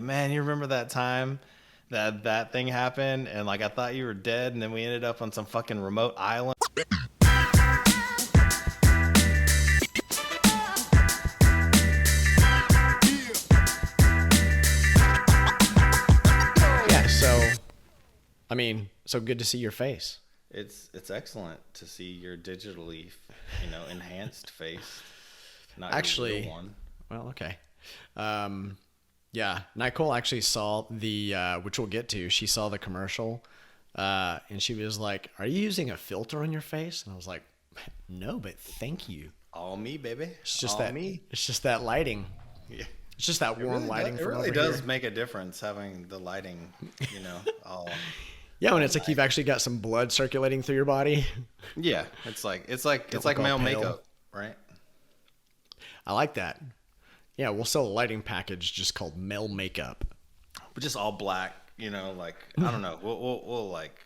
Man, you remember that time that thing happened and like I thought you were dead and then we ended up on some fucking remote island? Yeah, so so good to see your face. It's excellent to see your digitally, enhanced face, not your Actually, real one. well, okay. Um, yeah, Nicole actually saw the which we'll get to. She saw the commercial, and she was like, "Are you using a filter on your face?" And I was like, "No, but thank you." All me, baby. It's just All that. me. It's just that lighting. Yeah. It's just that warm lighting It from really over does here. make a difference having the lighting, all Yeah, when all it's like night. you've actually got some blood circulating through your body. Yeah, it's Don't like look all male pale. makeup, right? I like that. Yeah, we'll sell a lighting package just called male makeup. But just all black, like I don't know. We'll like,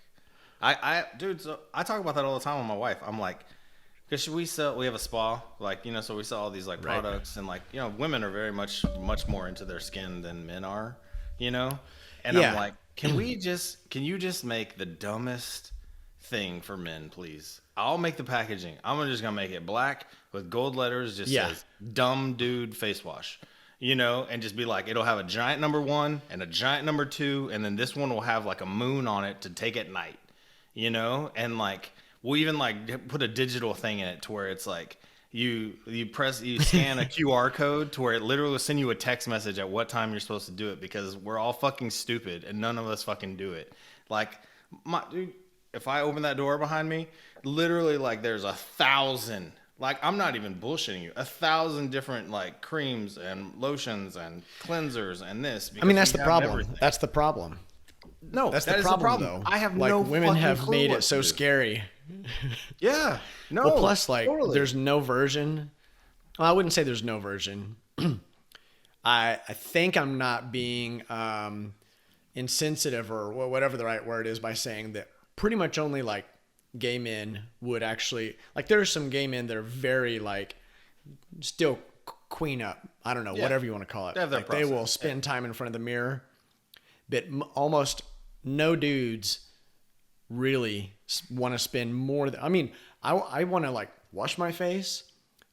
dude. So I talk about that all the time with my wife. I'm like, because we have a spa, like so we sell all these like Right. products, and like women are very much more into their skin than men are, and I'm Yeah. like, can you just make the dumbest thing for men, please? I'll make the packaging. I'm just gonna make it black with gold letters, just Yeah. says "dumb dude face wash," and just be like, it'll have a giant number 1 and a giant number 2, and then this one will have like a moon on it to take at night, and like we'll even like put a digital thing in it to where it's like you scan a QR code to where it literally will send you a text message at what time you're supposed to do it, because we're all fucking stupid and none of us fucking do it. Like dude, if I open that door behind me, literally like there's 1,000, like I'm not even bullshitting you, 1,000 different like creams and lotions and cleansers and this, I mean, because that's we the have problem. everything. That's the problem. No, That's that the is problem, the problem. though. I have Like, no women fucking have clue made what it to so do. scary. Yeah, no. Well, plus, like, totally. there's no version. Well, I wouldn't say there's no version. I think I'm not being insensitive or whatever the right word is by saying that pretty much only like gay men would actually like. There are some gay men that are very like still queen up. I don't know, Yeah. whatever you want to call it. They have their Like they will process. spend time in front of the mirror, but almost no dudes really want to spend more than, I want to like wash my face,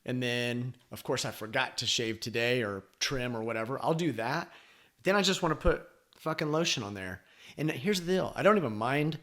and then of course I forgot to shave today or trim or whatever. I'll do that. Then I just want to put fucking lotion on there. And here's the deal. I don't even mind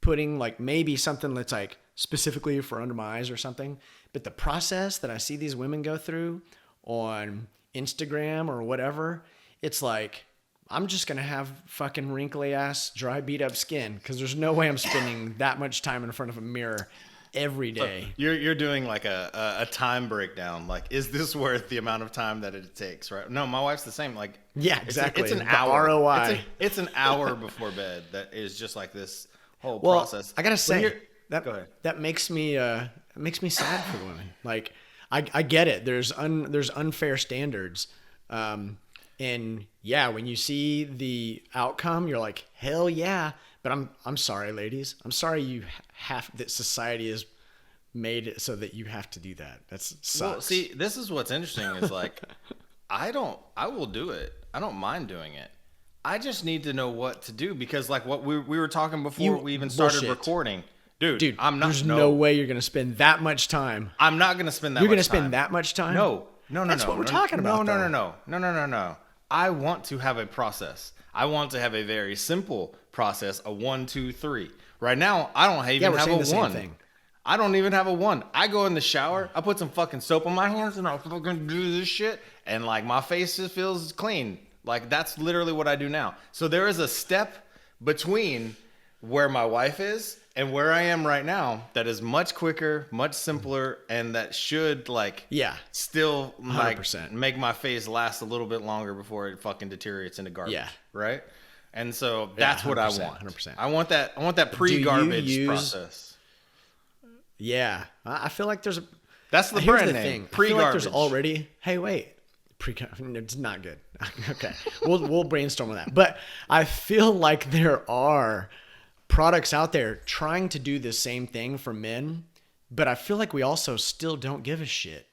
putting like maybe something that's like specifically for under my eyes or something. But the process that I see these women go through on Instagram or whatever, it's like, I'm just going to have fucking wrinkly ass, dry, beat up skin, because there's no way I'm spending that much time in front of a mirror every day. You're doing like a time breakdown. Like, is this worth the amount of time that it takes? Right? No, my wife's the same. Like, Yeah, exactly. It's an The hour. ROI. It's an hour before bed. That is just like this whole Well, process. I gotta But say go ahead. that makes me sad for women. Like I get it. There's unfair standards, and yeah, when you see the outcome, you're like, hell yeah. But I'm sorry, ladies. I'm sorry that society is made it so that you have to do that. That's sucks. Well, see, this is what's interesting is like, I will do it. I don't mind doing it. I just need to know what to do, because like what we were talking before we even started bullshit. recording. Dude, Dude, I'm not, there's no way you're gonna spend that much time. I'm not going to spend that You're much gonna spend time. that much time? No. That's what we're talking about, No, though. no. I want to have a process. I want to have a very simple process, a 1, 2, 3. Right now, I don't even we're have saying a the same 1. thing. I don't even have a 1. I go in the shower, I put some fucking soap on my hands, and I fucking do this shit, and like my face just feels clean. Like that's literally what I do now. So there is a step between where my wife is and where I am right now that is much quicker, much simpler, and that should like Yeah. still like 100%. make my face last a little bit longer before it fucking deteriorates into garbage. Yeah. Right? And so that's what I 100%, want. 100%. I want that pre-garbage use- process. Yeah, I feel like there's a. That's the Here's brand the name. thing. I feel like Pre-garbage. there's already. Hey, wait. It's not good. Okay, we'll brainstorm on that. But I feel like there are products out there trying to do the same thing for men, but I feel like we also still don't give a shit.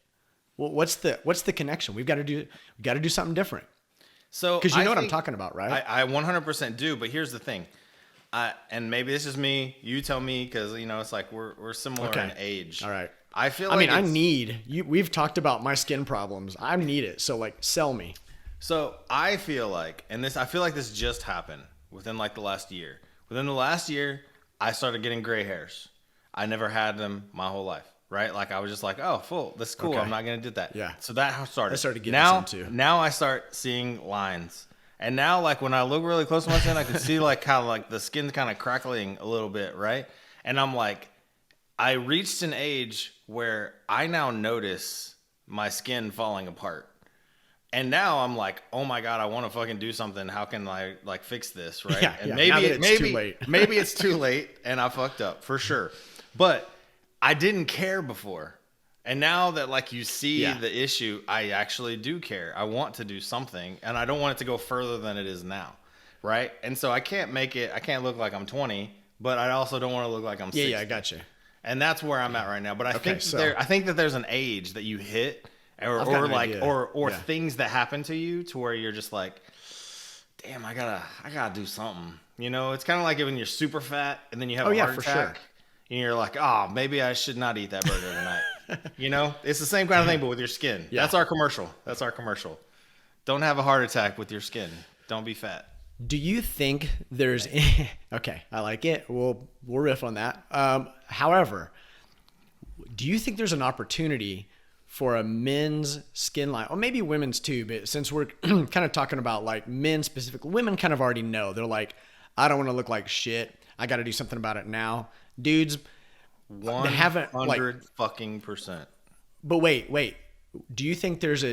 Well, what's the connection? We got to do something different. So Because you I know what I'm think- talking about, right? I 100% do, but here's the thing. And maybe this is me. You tell me, because it's like we're similar in age. All right. I feel I like mean, I it's- need you. We've talked about my skin problems. I need it. So like, sell me. So I feel like, I feel like this just happened within like the last year. Within the last year, I started getting gray hairs. I never had them my whole life, right? Like I was just like, oh, full, that's cool. Okay. I'm not gonna do that. Yeah. So that started. I started getting now, some too. Now I start seeing lines, and now like when I look really close to my skin, I can see like how like the skin's kind of crackling a little bit, right? And I'm like, I reached an age where I now notice my skin falling apart. And now I'm like, oh my God, I want to fucking do something. How can I like fix this, right? Yeah, and yeah. maybe Now that it's too late. maybe it's too late and I fucked up for sure. But I didn't care before. And now that like you see the issue, I actually do care. I want to do something, and I don't want it to go further than it is now, right? And so I can't look like I'm 20, but I also don't want to look like I'm 60. Yeah, I got you. And that's where I'm at right now. But I think so- I think that there's an age that you hit, or got an like idea. or Yeah. things that happen to you to where you're just like, damn, I gotta do something. It's kind of like when you're super fat and then you have a heart for attack, sure. and you're like, oh, maybe I should not eat that burger tonight. It's the same kind of thing, but with your skin. Yeah. That's our commercial. Don't have a heart attack with your skin. Don't be fat. Do you think there's okay? I like it. We'll riff on that. However, do you think there's an opportunity for a men's skin line, or maybe women's too? But since we're kind of talking about like men specifically, women kind of already know. They're like, I don't want to look like shit. I got to do something about it now. Dudes, they haven't like 100%. But wait. Do you think there's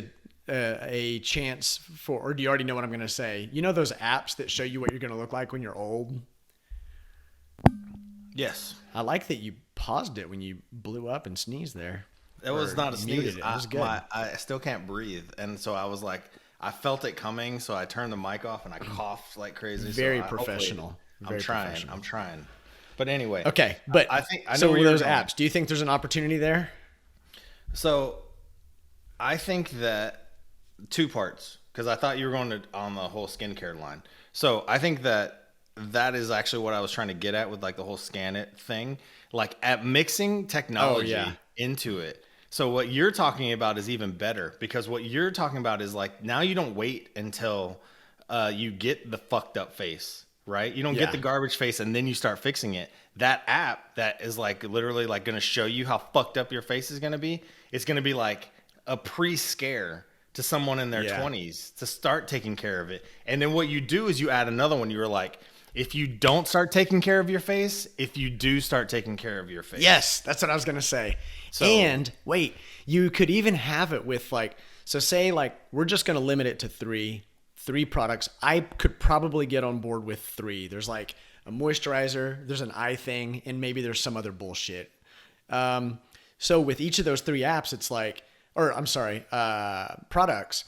a chance for, or do you already know what I'm going to say? You know those apps that show you what you're going to look like when you're old? Yes. I like that you paused it when you blew up and sneezed there. It was not a muted sneeze. it. It was good. I still can't breathe. And so I was like, I felt it coming. So I turned the mic off and I coughed like crazy. Very hopefully- professional. Very professional. I'm trying. But anyway. Okay. But I think, I know so where with you're those going. apps, do you think there's an opportunity there? So I think that 2 parts, because I thought you were going on the whole skincare line. So I think that is actually what I was trying to get at with like the whole scan it thing, like at mixing technology into it. So what you're talking about is even better, because what you're talking about is like, now you don't wait until you get the fucked up face, right? You don't get the garbage face and then you start fixing it. That app that is like literally like going to show you how fucked up your face is going to be. It's going to be like a pre-scare to someone in their 20s to start taking care of it. And then what you do is you add another one. You're like, if you don't start taking care of your face, if you do start taking care of your face. Yes, that's what I was going to say. So- And wait, you could even have it with like, so say like, we're just going to limit it to three products. I could probably get on board with 3. There's like a moisturizer, there's an eye thing, and maybe there's some other bullshit. So with each of those 3 apps, it's like, products,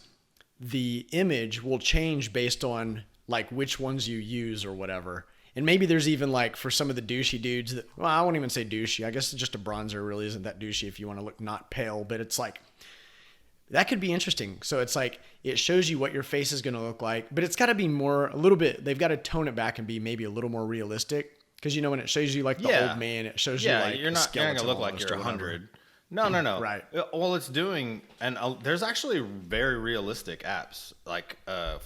the image will change based on like which ones you use or whatever. And maybe there's even like for some of the douchey dudes that, well, I won't even say douchey. I guess just a bronzer really isn't that douchey if you want to look not pale, but it's like, that could be interesting. So it's like, it shows you what your face is going to look like, but it's got to be a little bit, they've got to tone it back and be maybe a little more realistic. Because when it shows you like the old man, it shows you like you're not going to look like you're 100. No. Right. Well, it's doing, and there's actually very realistic apps like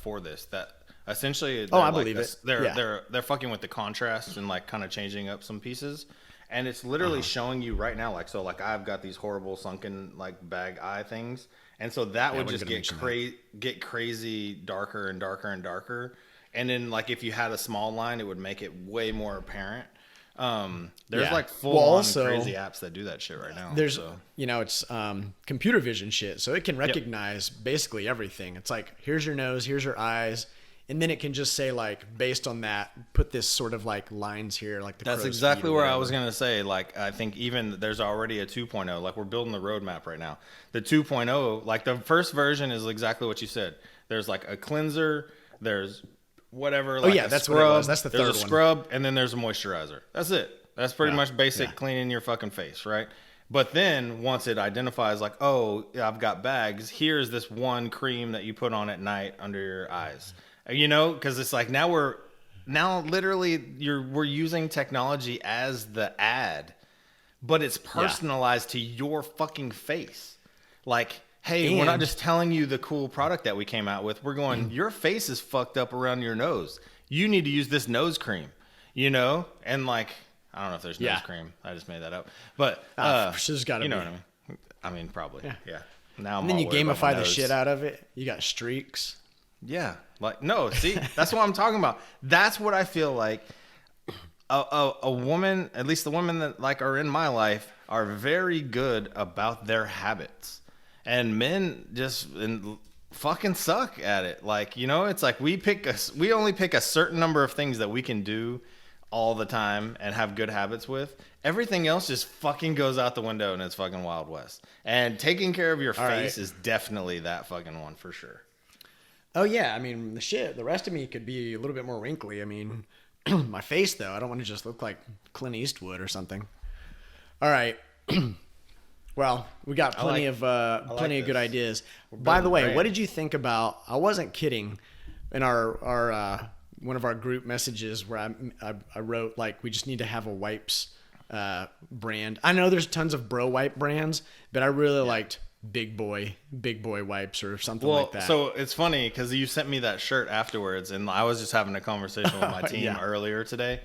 for this that essentially. I believe it. They're fucking with the contrast and like kind of changing up some pieces, and it's literally showing you right now. Like so, like I've got these horrible sunken like bag eye things, and so that would just get crazy darker and darker and darker. And then like if you had a small line, it would make it way more apparent. There's like full on crazy apps that do that shit right now. There's it's computer vision shit, so it can recognize basically everything. It's like, here's your nose, here's your eyes, and then it can just say like, based on that, put this sort of like lines here, like the that's exactly where I was gonna say. Like I think even there's already a 2.0. Like we're building the roadmap right now. The 2.0, like the first version is exactly what you said. There's like a cleanser. There's whatever. Like that's scrub. what it was. That's the third one. There's a scrub, and then there's a moisturizer. That's it. That's pretty much basic cleaning your fucking face, right? But then once it identifies like, oh, I've got bags, here's this one cream that you put on at night under your eyes. You know, because it's like now literally we're using technology as the ad, but it's personalized to your fucking face. Like, hey, we're not just telling you the cool product that we came out with. We're going, your face is fucked up around your nose. You need to use this nose cream, you know? And like, I don't know if there's nose cream. I just made that up. But there's gotta you know be. what I mean? I mean, probably. Yeah. Now And then you gamify the shit out of it. You got streaks. Yeah. Like, no, see, that's what I'm talking about. That's what I feel like a woman, at least the women that like are in my life, are very good about their habits. And men just fucking suck at it. Like, you know, it's like we only pick a certain number of things that we can do all the time and have good habits with. Everything else just fucking goes out the window and it's fucking Wild West. And taking care of your face is definitely that fucking one for sure. Oh yeah, I mean the rest of me could be a little bit more wrinkly. I mean, my face though, I don't want to just look like Clint Eastwood or something. All right. Well, we got plenty of good ideas. By the way, what did you think about? I wasn't kidding. In our one of our group messages where I wrote like we just need to have a wipes brand. I know there's tons of bro wipe brands, but I really liked big boy wipes or something like that. So it's funny because you sent me that shirt afterwards, and I was just having a conversation with my team earlier today.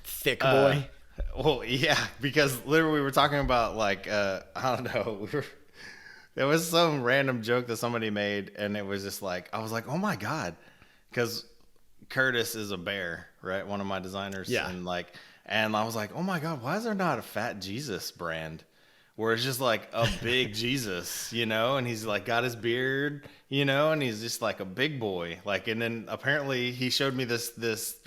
Thick boy. Well, yeah, because literally we were talking about like I don't know, there was some random joke that somebody made, and it was just like I was like, oh my god, because Curtis is a bear, right? One of my designers, and I was like, oh my god, why is there not a Fat Jesus brand? Where it's just like a big Jesus, you know, and he's like got his beard, you know, and he's just like a big boy. Like, and then apparently he showed me this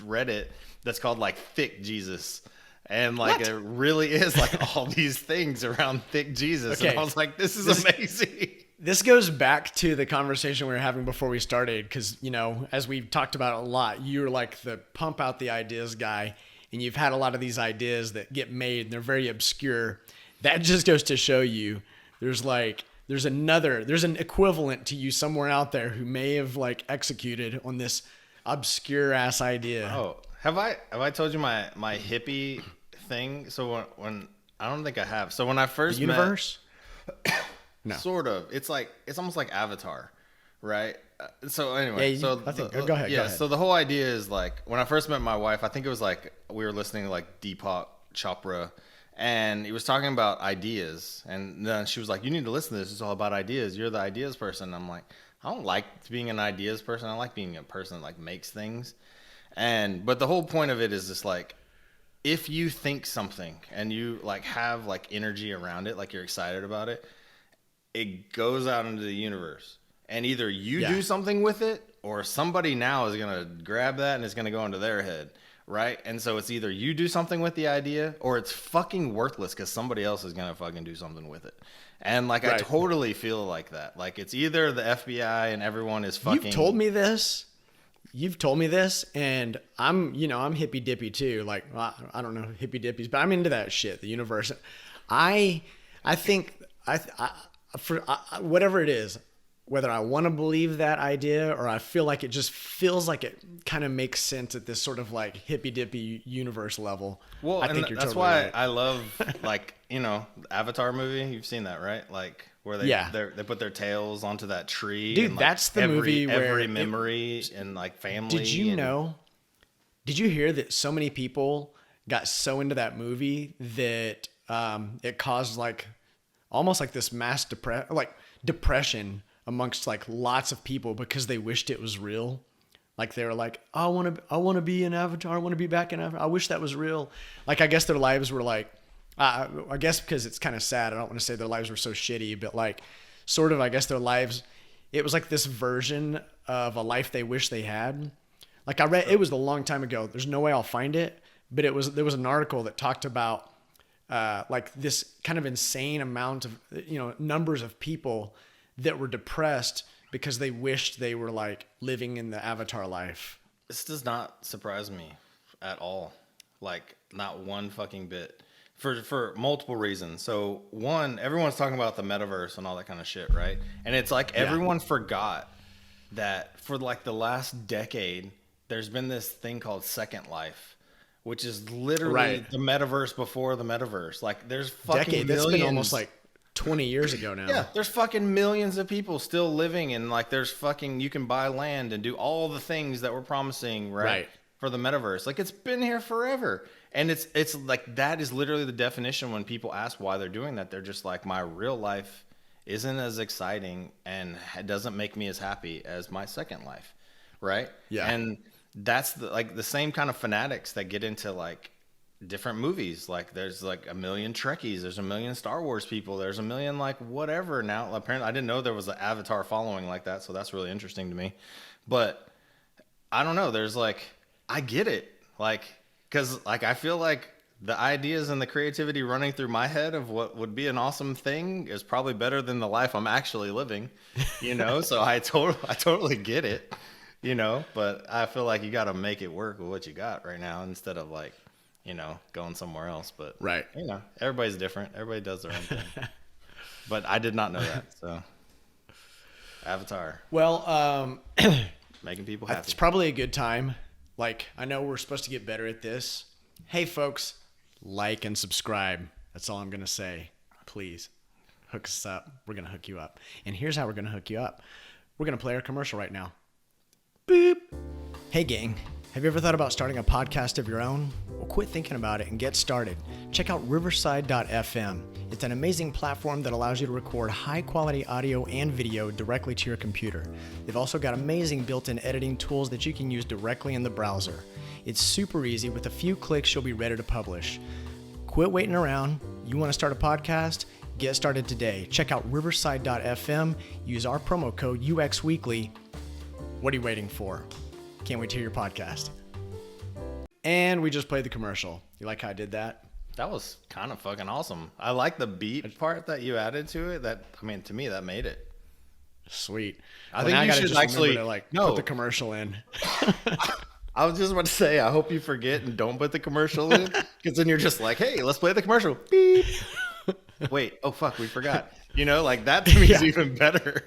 Reddit that's called like Thick Jesus. And like it really is like all these things around Thick Jesus. Okay. And I was like, this is amazing. This goes back to the conversation we were having before we started. Because, you know, as we've talked about a lot, you're like the pump out the ideas guy. And you've had a lot of these ideas that get made and they're very obscure. That just goes to show you there's an equivalent to you somewhere out there who may have like executed on this obscure ass idea. Oh, have I told you my hippie thing? So when I don't think I have. So when I first universe? No. Sort of. It's almost like Avatar, right? So anyway, go ahead. Yeah. So the whole idea is like when I first met my wife, I think it was like we were listening to like Deepak Chopra. And he was talking about ideas. And then she was like, you need to listen to this. It's all about ideas. You're the ideas person. I'm like, I don't like being an ideas person. I like being a person that like makes things. But the whole point of it is just like, if you think something and you like have like energy around it, like you're excited about it, it goes out into the universe. And either you do something with it or somebody now is going to grab that and it's going to go into their head. Right? And so it's either you do something with the idea or it's fucking worthless because somebody else is going to fucking do something with it. And like, I totally feel like that. Like it's either the FBI and everyone is fucking. You've told me this and I'm hippy dippy too. Like, I don't know hippy dippies, but I'm into that shit. The universe. I think whatever it is, whether I want to believe that idea or I feel like it just feels like it kind of makes sense at this sort of like hippy dippy universe level. Well, I think that's totally why right. I love like, you know, the Avatar movie. You've seen that, right? Like where they put their tails onto that tree. Dude, and, like, that's the movie where every memory and like family. Did you hear that so many people got so into that movie that it caused like almost like this mass depression amongst like lots of people because they wished it was real. Like they were like, oh, I want to be an Avatar. I want to be back in Avatar. I wish that was real. Like, I guess their lives were like, I guess because it's kind of sad. I don't want to say their lives were so shitty, but like sort of, I guess their lives, it was like this version of a life they wish they had. Like I read, it was a long time ago. There's no way I'll find it, but there was an article that talked about like this kind of insane amount of, you know, numbers of people that were depressed because they wished they were like living in the Avatar life. This does not surprise me at all. Like not one fucking bit. for multiple reasons. So one, everyone's talking about the metaverse and all that kind of shit, right? And it's like everyone forgot that for like the last decade, there's been this thing called Second Life, which is literally the metaverse before the metaverse. Like there's fucking That's millions. been almost like 20 years ago now. Yeah, there's fucking millions of people still living, and like there's fucking, you can buy land and do all the things that we're promising, right? For the metaverse. Like it's been here forever. And it's like that is literally the definition when people ask why they're doing that. They're just like, my real life isn't as exciting and it doesn't make me as happy as my second life, right? Yeah. And that's like the same kind of fanatics that get into like different movies. Like there's like a million Trekkies, there's a million Star Wars people, there's a million like whatever now. Apparently I didn't know there was an Avatar following like that, so that's really interesting to me. But I don't know, there's like, I get it. Like, because like I feel like the ideas and the creativity running through my head of what would be an awesome thing is probably better than the life I'm actually living, you know? So I totally get it, you know, but I feel like you got to make it work with what you got right now instead of like, you know, going somewhere else. But you know, everybody's different. Everybody does their own thing. But I did not know that. So Avatar. Well, making people happy. It's probably a good time. Like, I know we're supposed to get better at this. Hey, folks, like and subscribe. That's all I'm going to say. Please, hook us up. We're going to hook you up. And here's how we're going to hook you up. We're going to play our commercial right now. Boop. Hey, gang. Have you ever thought about starting a podcast of your own? Well, quit thinking about it and get started. Check out riverside.fm. It's an amazing platform that allows you to record high-quality audio and video directly to your computer. They've also got amazing built-in editing tools that you can use directly in the browser. It's super easy. With a few clicks, you'll be ready to publish. Quit waiting around. You want to start a podcast? Get started today. Check out riverside.fm. Use our promo code UXWeekly. What are you waiting for? Can't wait to hear your podcast. And we just played the commercial. You like how I did that? That was kind of fucking awesome. I like the beat part that you added to it. That, I mean, to me, that made it. Sweet. I think you should actually put the commercial in. I was just about to say, I hope you forget and don't put the commercial in, because then you're just like, hey, let's play the commercial. Beep. Wait, oh fuck, we forgot. You know, like that to me is even better.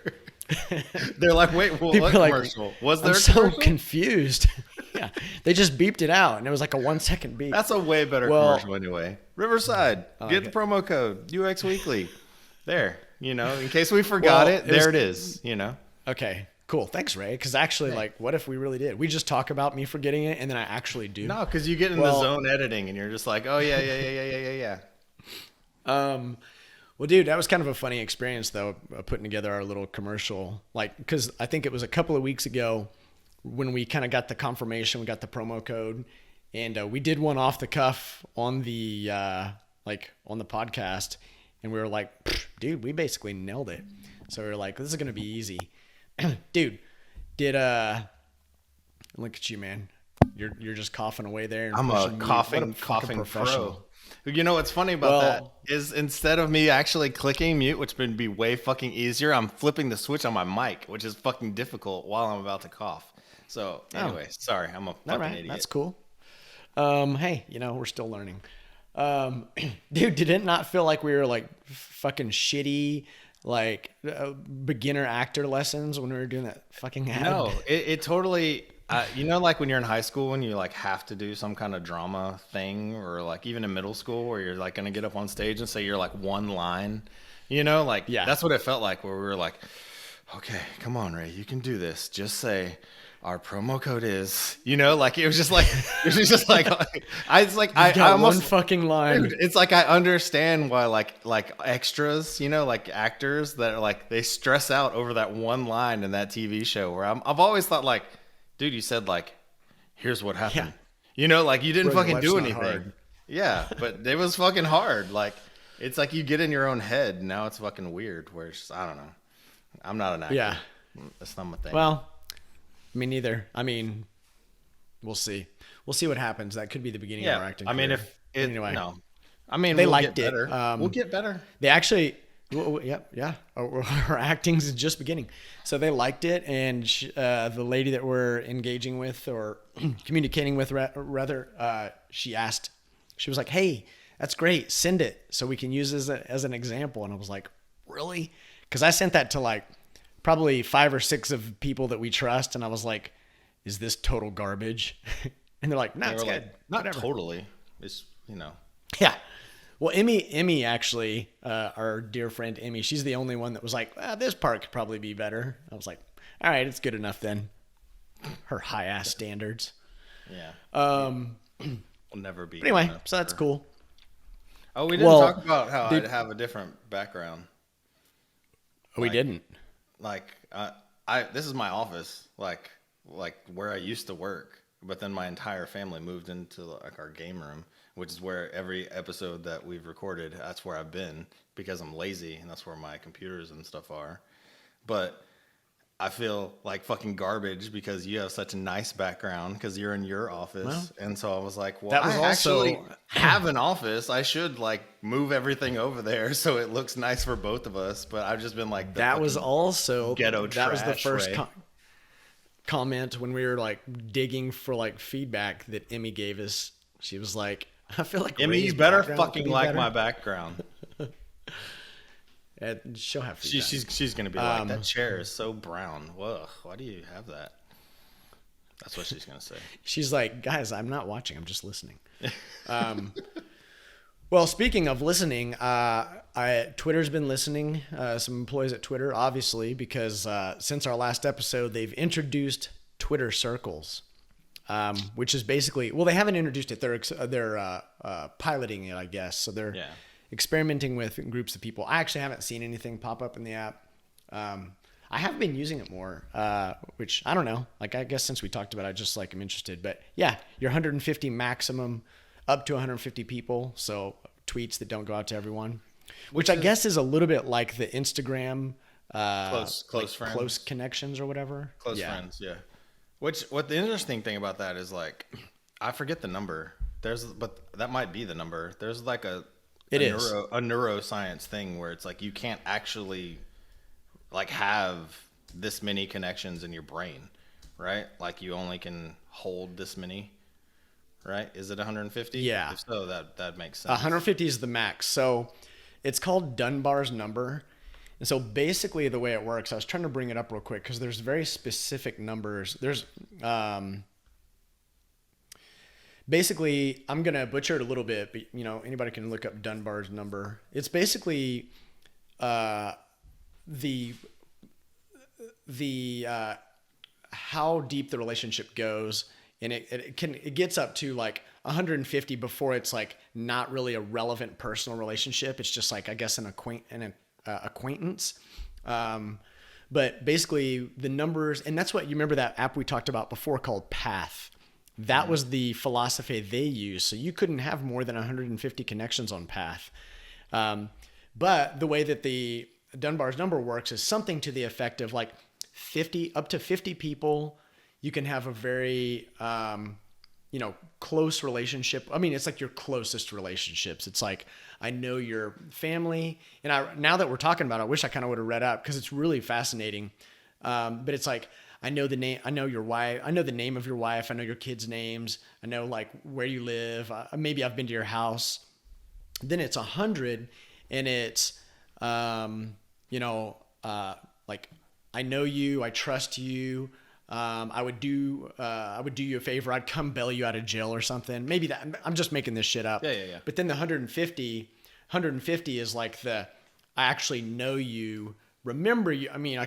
They're like, wait, well, what commercial? Like, was there I'm a commercial? So confused. Yeah, they just beeped it out, and it was like a 1 second beep. That's a way better commercial anyway. Riverside, get the promo code UX Weekly. There, you know, in case we forgot it, there it is. You know. Okay, cool. Thanks, Ray. Because actually, like, what if we really did? We just talk about me forgetting it, and then I actually do. No, because you get in the zone editing, and you're just like, oh yeah. Well, dude, that was kind of a funny experience, though, putting together our little commercial. Like, because I think it was a couple of weeks ago when we kind of got the confirmation, we got the promo code, and we did one off the cuff on the on the podcast, and we were like, dude, we basically nailed it. So we were like, this is gonna be easy, dude. Look at you, man. You're just coughing away there. I'm a coughing pro. You know what's funny about that is instead of me actually clicking mute, which would be way fucking easier, I'm flipping the switch on my mic, which is fucking difficult while I'm about to cough. So anyway, sorry, I'm a fucking idiot. That's cool. Hey, you know, we're still learning. Dude, did it not feel like we were like fucking shitty, like beginner actor lessons when we were doing that fucking ad? No, it totally... you know, like when you're in high school and you like have to do some kind of drama thing, or like even in middle school where you're like going to get up on stage and say you're like one line, you know, like that's what it felt like, where we were like, okay, come on, Ray, you can do this. Just say our promo code is, you know, like it was just like, I almost one fucking line. Dude, it's like, I understand why like extras, you know, like actors that are like, they stress out over that one line in that TV show, where I've always thought like, dude, you said like, here's what happened. Yeah. You know, like you didn't fucking do anything. Hard. Yeah, but it was fucking hard. Like, it's like you get in your own head. And now it's fucking weird. Where it's just, I don't know. I'm not an actor. Yeah. That's not my thing. Well, me neither. I mean, we'll see. We'll see what happens. That could be the beginning of our acting career. I mean, anyway. No. I mean, they we'll liked get it. Better. We'll get better. They actually... Yeah. Our acting's is just beginning. So they liked it, and the lady that we're engaging with or communicating with, rather, she was like, "Hey, that's great. Send it so we can use it as an example. And I was like, really? Because I sent that to like probably 5 or 6 of people that we trust. And I was like, is this total garbage? And they're like, no, it's good. Like, not Whatever. totally. It's, you know. Yeah. Well, Emmy actually, our dear friend Emmy, she's the only one that was like, this part could probably be better. I was like, all right, it's good enough then. Her high ass standards. Yeah. Will never be. But anyway, so that's cool. Oh, we didn't talk about how I'd have a different background. We didn't. Like, this is my office, like where I used to work. But then my entire family moved into like our game room, which is where every episode that we've recorded, that's where I've been because I'm lazy and that's where my computers and stuff are. But I feel like fucking garbage because you have such a nice background because you're in your office. Well, and so I was like, well, that was I actually have an office. I should like move everything over there so it looks nice for both of us. But I've just been like, that was also ghetto trash. That was the first comment when we were like digging for like feedback that Emmy gave us. She was like, I feel like Emmy, you better fucking like my background. She'll have feedback. She's gonna be like, that chair is so brown. Whoa, why do you have that? That's what she's gonna say. She's like, guys, I'm not watching. I'm just listening. Well, speaking of listening, Twitter's been listening. Some employees at Twitter, obviously, because since our last episode, they've introduced Twitter Circles, which is basically, well, they haven't introduced it. They're piloting it, I guess. So they're experimenting with groups of people. I actually haven't seen anything pop up in the app. I have been using it more, which I don't know. Like, I guess since we talked about it, I just like I'm interested. But yeah, you're 150 maximum, up to 150 people. So tweets that don't go out to everyone, which I guess is a little bit like the Instagram close friends, close connections or whatever. Close friends, yeah. What the interesting thing about that is like, I forget the number. But that might be the number. There's like a neuroscience thing where it's like you can't actually like have this many connections in your brain, right? Like you only can hold this many, right? Is it 150? Yeah. If so, that makes sense. 150 is the max. So it's called Dunbar's number. And so basically the way it works, I was trying to bring it up real quick because there's very specific numbers. There's basically, I'm going to butcher it a little bit, but you know, anybody can look up Dunbar's number. It's basically the how deep the relationship goes, and it gets up to like 150 before it's like not really a relevant personal relationship. It's just like, I guess, an acquaintance. But basically the numbers, and that's what you remember that app we talked about before called Path. That was the philosophy they used. So you couldn't have more than 150 connections on Path. But the way that the Dunbar's number works is something to the effect of like up to 50 people. You can have a very, close relationship. I mean, it's like your closest relationships. It's like, I know your family. And now that we're talking about it, I wish I kind of would have read up because it's really fascinating. But it's like, I know the name, I know your wife, I know the name of your wife, I know your kids' names, I know like where you live, maybe I've been to your house. Then it's 100 and it's, like, I know you, I trust you, I would do you a favor, I'd come bail you out of jail or something. Maybe that, I'm just making this shit up. Yeah. But then the 150 is like I actually know you, remember you. I mean,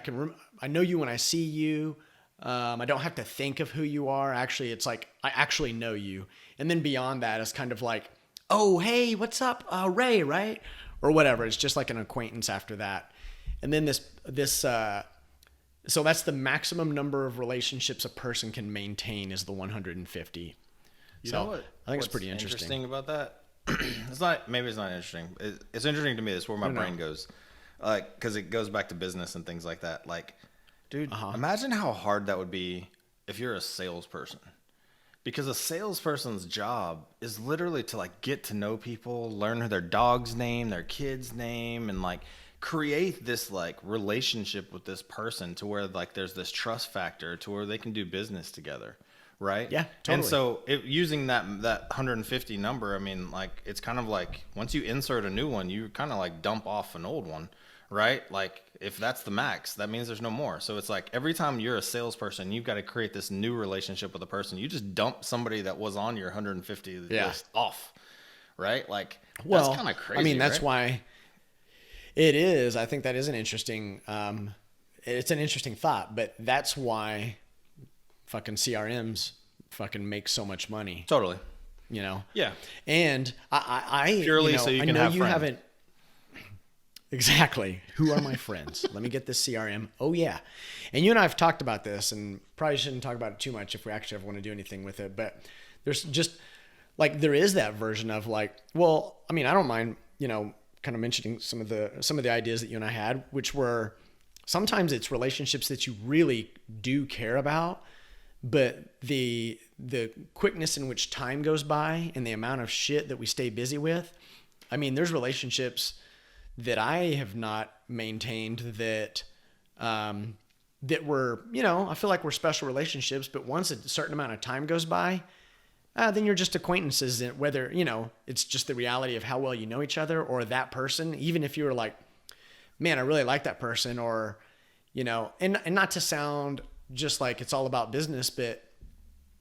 I know you when I see you. I don't have to think of who you are. Actually, it's like, I actually know you. And then beyond that, it's kind of like, oh, hey, what's up? Ray, right? Or whatever. It's just like an acquaintance after that. And then so that's the maximum number of relationships a person can maintain is the 150. You know what? I think it's pretty interesting. About that. Maybe it's not interesting. It's interesting to me. That's where my brain goes. Like, because it goes back to business and things like that. Like, dude, imagine how hard that would be if you're a salesperson. Because a salesperson's job is literally to like get to know people, learn their dog's name, their kid's name, and like create this like relationship with this person to where like there's this trust factor to where they can do business together, right? Yeah, totally. And so using that 150 number, I mean, like, it's kind of like once you insert a new one, you kind of like dump off an old one, right? Like, if that's the max, that means there's no more. So it's like every time you're a salesperson, you've got to create this new relationship with a person. You just dump somebody that was on your 150 list off, right? Like, well, that's kind of crazy. I mean, that's right? why it is. I think that is an interesting. It's an interesting thought, but that's why fucking CRMs fucking make so much money. Totally. You know. Yeah. And I Purely you know, so you I can know have you friends. haven't. Exactly. Who are my friends? Let me get this CRM. Oh yeah. And you and I have talked about this, and probably shouldn't talk about it too much if we actually ever want to do anything with it. But there's just like, there is that version of like, well, I mean, I don't mind, you know, kind of mentioning some of the ideas that you and I had, which were sometimes it's relationships that you really do care about, but the quickness in which time goes by and the amount of shit that we stay busy with. I mean, there's relationships that I have not maintained that that were, you know, I feel like we're special relationships, but once a certain amount of time goes by, then you're just acquaintances, and whether, you know, it's just the reality of how well you know each other, or that person, even if you were like, man, I really like that person, or, you know, and not to sound just like it's all about business, but,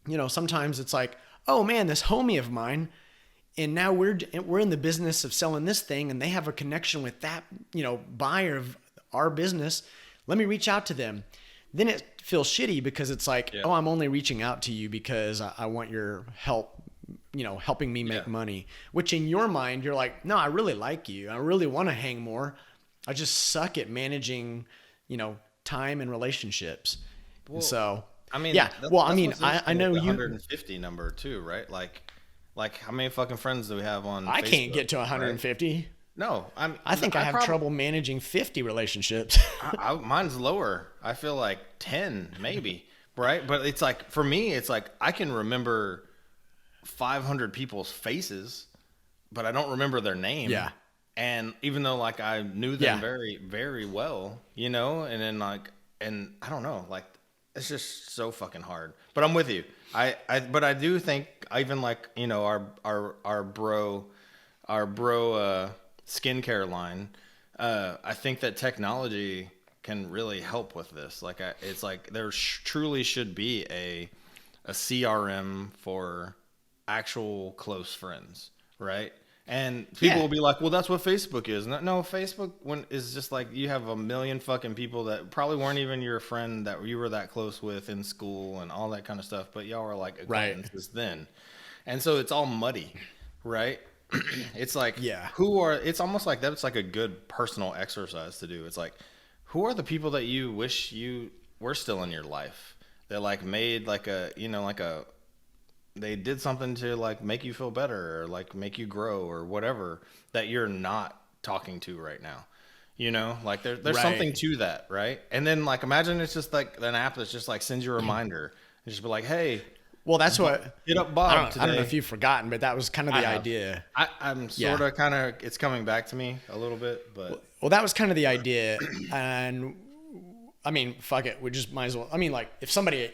you know, sometimes it's like, oh man, this homie of mine, and now we're in the business of selling this thing, and they have a connection with that, you know, buyer of our business. Let me reach out to them. Then it feels shitty because it's like, oh, I'm only reaching out to you because I want your help, you know, helping me make money. Which in your mind, you're like, no, I really like you. I really want to hang more. I just suck at managing, you know, time and relationships. Well, and so, I mean, yeah. Well, I mean, I know the you. 150 number too, right? Like how many fucking friends do we have on? I Facebook, can't get to 150. Right? No, I think I have trouble managing 50 relationships. Mine's lower. I feel like 10 maybe, right? But it's like, for me, it's like I can remember 500 people's faces, but I don't remember their name. Yeah. And even though like I knew them very, very well, you know, and then like, and I don't know, like, it's just so fucking hard. But I'm with you. But I do think, even like, you know, our bro skincare line, I think that technology can really help with this. Like, it's like there truly should be a CRM for actual close friends, right? And people will be like, well, that's what Facebook is. No, Facebook is just like, you have a million fucking people that probably weren't even your friend that you were that close with in school and all that kind of stuff, but y'all were like acquaintances then. And so it's all muddy, right? It's like, it's almost like that. It's like a good personal exercise to do. It's like, who are the people that you wish you were still in your life that like made like a, you know, like they did something to like make you feel better or like make you grow or whatever, that you're not talking to right now, you know, like there's something to that. Right. And then like, imagine it's just like an app that's just like sends you a reminder and just be like, hey, well, that's what hit up Bob today. I don't know if you've forgotten, but that was kind of the idea. I'm sort of kind of, it's coming back to me a little bit, but well, that was kind of the idea. And I mean, fuck it. We just might as well. I mean, like, if somebody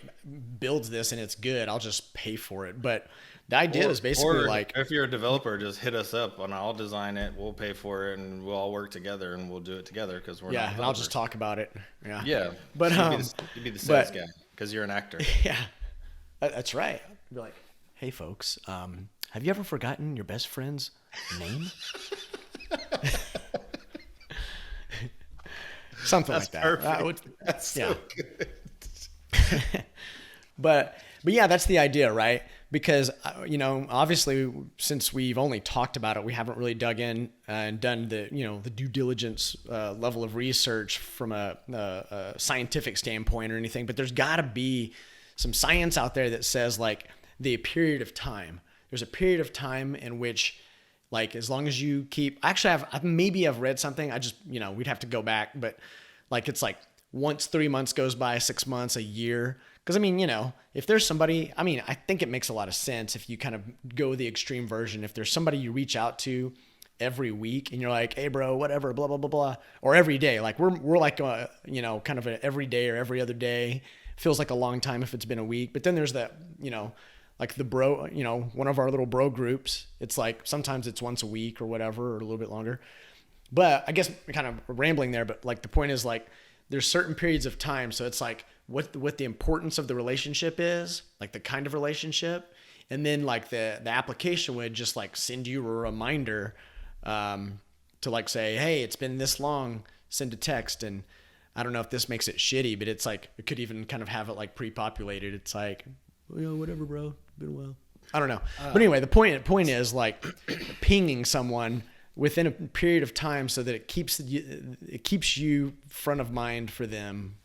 builds this and it's good, I'll just pay for it. But the idea is basically like, if you're a developer, just hit us up and I'll design it. We'll pay for it and we'll all work together and we'll do it together because we're not and I'll just talk about it. Yeah. Yeah. But you'd be the sales guy because you're an actor. Yeah, that's right. I'd be like, hey folks, have you ever forgotten your best friend's name? Something like that. Perfect. That's so good. But yeah, that's the idea, right? Because, you know, obviously, since we've only talked about it, we haven't really dug in and done the, you know, the due diligence level of research from a scientific standpoint or anything. But there's got to be some science out there that says like the period of time. There's a period of time in which, like, as long as you keep, actually, I've read something. I just, you know, we'd have to go back, but like, it's like once 3 months goes by, 6 months, a year. Cause I mean, you know, if there's somebody, I mean, I think it makes a lot of sense if you kind of go the extreme version. If there's somebody you reach out to every week and you're like, hey bro, whatever, blah, blah, blah, blah, or every day, like we're like, you know, kind of an every day or every other day feels like a long time if it's been a week. But then there's that, like the bro, one of our little bro groups. It's like sometimes it's once a week or whatever, or a little bit longer. But I guess we're kind of rambling there. But like the point is like there's certain periods of time. So it's like what the importance of the relationship is, like the kind of relationship. And then like the application would just like send you a reminder to like say, hey, it's been this long, send a text. And I don't know if this makes it shitty, but it's like, it could even kind of have it like pre-populated. It's like, whatever, bro. Been a while. I don't know. But anyway, the point is like pinging someone within a period of time so that it keeps you front of mind for them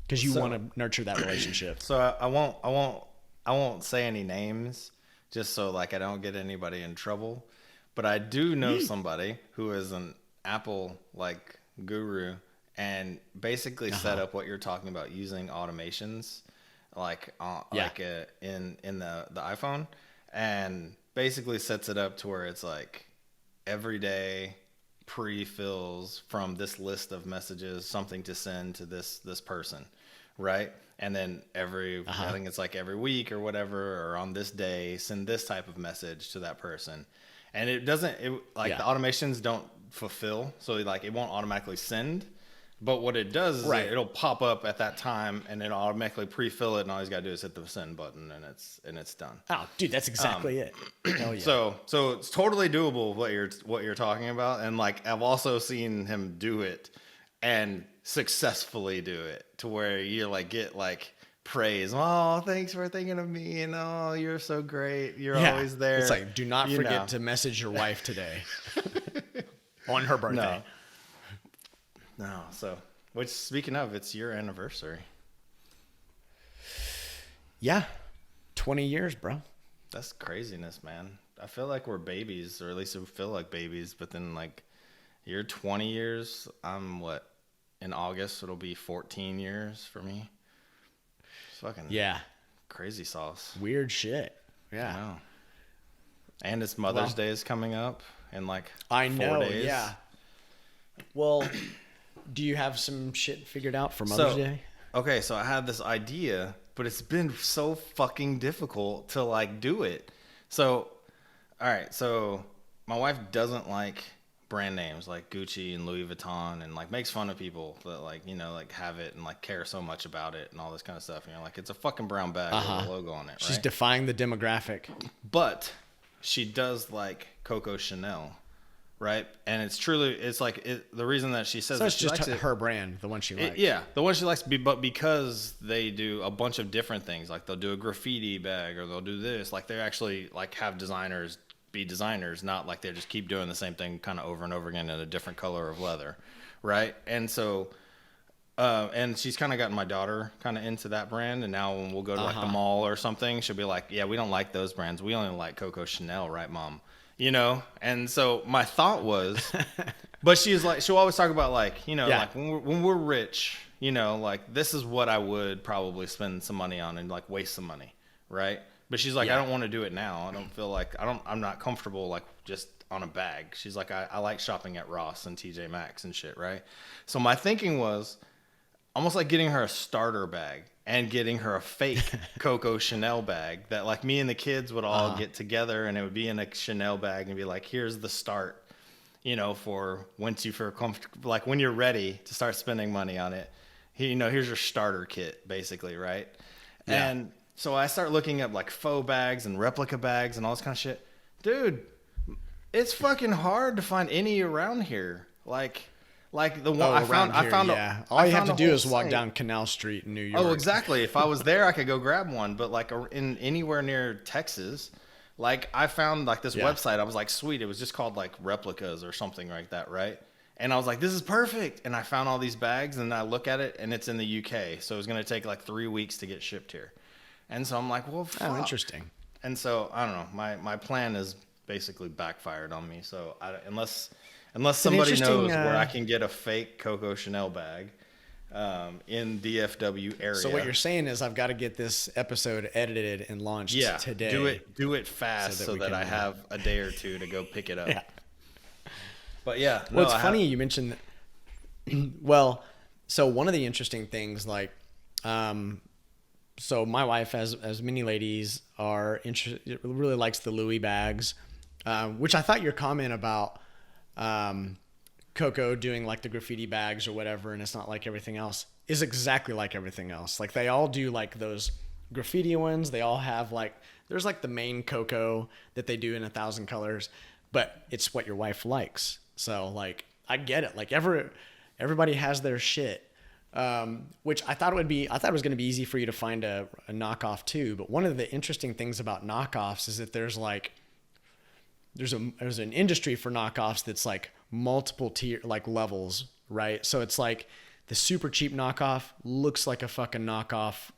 because you want to nurture that relationship. So I won't say any names just so like I don't get anybody in trouble. But I do know somebody who is an Apple like guru and basically set up what you're talking about using automations like in the iPhone, and basically sets it up to where it's like every day pre-fills from this list of messages something to send to this person, right? And then I think it's like every week or whatever, or on this day, send this type of message to that person. And the automations don't fulfill. So like it won't automatically send. But what it does is it'll pop up at that time and it'll automatically pre-fill it. And all he's got to do is hit the send button and it's done. Oh, dude, that's exactly it. Hell yeah. So it's totally doable what you're talking about. And like I've also seen him do it and successfully do it to where you like get like praise. Oh, thanks for thinking of me. And oh, you're so great. You're always there. It's like, do not forget to message your wife today on her birthday. No. So, which speaking of, it's your anniversary. Yeah. 20 years, bro. That's craziness, man. I feel like we're babies, or at least we feel like babies. But then like you're 20 years. I'm in August, it'll be 14 years for me. It's fucking crazy sauce. Weird shit. Yeah. I know. And it's Mother's Day is coming up in like 4 days. Yeah. Well, do you have some shit figured out for Mother's Day? Okay, so I had this idea, but it's been so fucking difficult to like do it. So, all right, so my wife doesn't like brand names like Gucci and Louis Vuitton, and like makes fun of people that like, like have it and like care so much about it and all this kind of stuff. And you're like, it's a fucking brown bag with a logo on it, right? She's defying the demographic. But she does like Coco Chanel, right? And it's like the reason that she says so that it's she just likes her brand, the one she likes. The one she likes, but because they do a bunch of different things, like they'll do a graffiti bag or they'll do this, like they actually like have designers be designers, not like they just keep doing the same thing kind of over and over again in a different color of leather, right? And so and she's kind of gotten my daughter kind of into that brand, and now when we'll go to like the mall or something, she'll be like, yeah, we don't like those brands, we only like Coco Chanel, right, Mom? And so my thought was but she's like, she'll always talk about like, like when we're rich, like this is what I would probably spend some money on and like waste some money, right? But she's like, I don't want to do it now. I don't feel like I'm not comfortable like just on a bag. She's like, I like shopping at Ross and TJ Maxx and shit, right? So my thinking was almost like getting her a starter bag and getting her a fake Coco Chanel bag that like me and the kids would all get together, and it would be in a Chanel bag and be like, here's the start, for once you feel comfortable, like when you're ready to start spending money on it, here's your starter kit basically, right? Yeah. And so I start looking up like faux bags and replica bags and all this kind of shit. Dude, it's fucking hard to find any around here. Like the one I found. All you have to do is walk down Canal Street in New York. Oh, exactly. If I was there, I could go grab one. But like in anywhere near Texas, like I found like this website. I was like, sweet. It was just called like Replicas or something like that, right? And I was like, this is perfect. And I found all these bags, and I look at it, and it's in the UK. So it was going to take like 3 weeks to get shipped here. And so I'm like, well, fuck. Oh, interesting. And so I don't know. My plan is basically backfired on me. So unless somebody knows where I can get a fake Coco Chanel bag in DFW area. So what you're saying is I've got to get this episode edited and launched today. Do it fast so that I have a day or two to go pick it up. Yeah. But yeah. Well, it's funny you mentioned well, so one of the interesting things like so my wife, as many ladies are really likes the Louis bags, which I thought your comment about Coco doing like the graffiti bags or whatever, and it's not like everything else, is exactly like everything else. Like they all do like those graffiti ones. They all have like, there's like the main Coco that they do in 1,000 colors, but it's what your wife likes. So like, I get it. Like everybody has their shit. Which I thought it was going to be easy for you to find a knockoff too. But one of the interesting things about knockoffs is that there's an industry for knockoffs that's like multiple tier, like levels, right? So it's like the super cheap knockoff looks like a fucking knockoff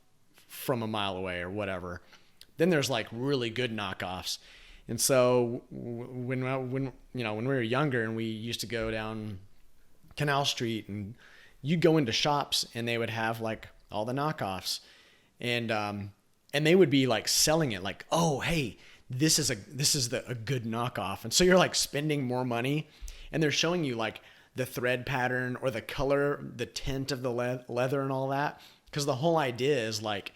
from a mile away or whatever. Then there's like really good knockoffs. And so when we were younger and we used to go down Canal Street and you'd go into shops and they would have like all the knockoffs and they would be like selling it like, oh, hey, this is a good knockoff. And so you're like spending more money and they're showing you like the thread pattern or the color, the tint of the leather and all that. Cause the whole idea is like,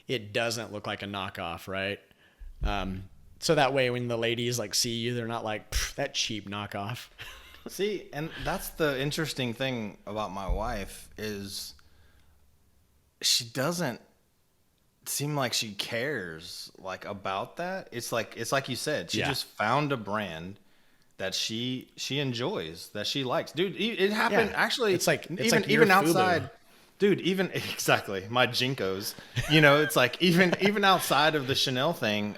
it doesn't look like a knockoff. Right. So that way when the ladies like see you, they're not like that cheap knockoff. See, and that's the interesting thing about my wife is she doesn't seem like she cares like about that. It's like you said, she just found a brand that she enjoys, that she likes. Dude, it happened actually. It's like even outside. Fubu. Dude, even exactly my Jinkos. It's like even outside of the Chanel thing,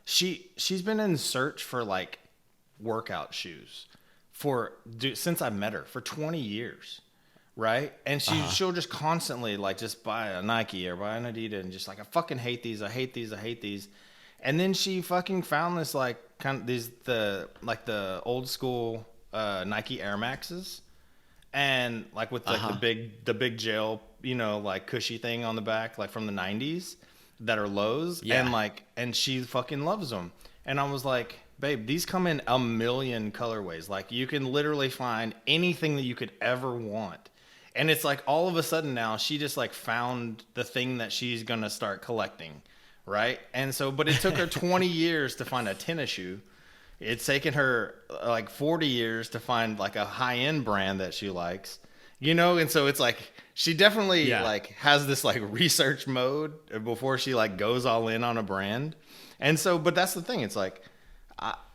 she's been in search for like workout shoes since I met her for 20 years. Right. And she'll just constantly like just buy a Nike or buy an Adidas and just like, I fucking hate these. I hate these. I hate these. And then she fucking found this like the old school Nike Air Maxes and like with like the big gel, like cushy thing on the back, like from the 90s that are lows. Yeah. And she fucking loves them. And I was like, babe, these come in a million colorways. Like you can literally find anything that you could ever want. And it's like all of a sudden now she just like found the thing that she's going to start collecting. Right. And so, but it took her 20 years to find a tennis shoe. It's taken her like 40 years to find like a high end brand that she likes, And so it's like, she definitely like has this like research mode before she like goes all in on a brand. And so, but that's the thing. It's like,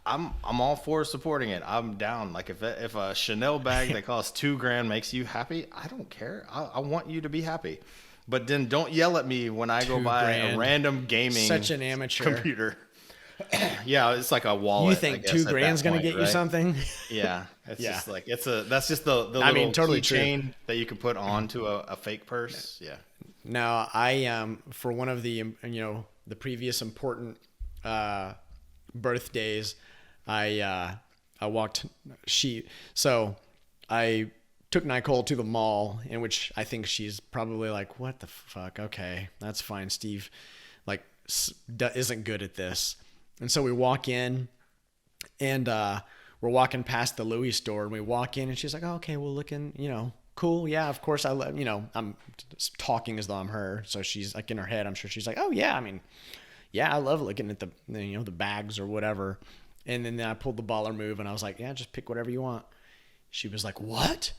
I'm all for supporting it. I'm down. Like if a Chanel bag that costs $2,000 makes you happy, I don't care. I want you to be happy. But then don't yell at me when I go buy a random gaming such an amateur computer. Yeah, it's like a wallet. You think $2,000's gonna get you something? Yeah, it's just like that's just the little totally chain that you can put onto a fake purse. Yeah. Now I for one of the the previous important birthdays, I walked so I took Nicole to the mall, in which I think she's probably like, what the fuck? Okay, that's fine. Steve like isn't good at this. And so we walk in and we're walking past the Louis store and we walk in and she's like, oh, okay, well looking, cool. Yeah, of course. I'm talking as though I'm her. So she's like in her head, I'm sure she's like, oh yeah. I mean, yeah, I love looking at the bags or whatever. And then I pulled the baller move and I was like, yeah, just pick whatever you want. She was like, what?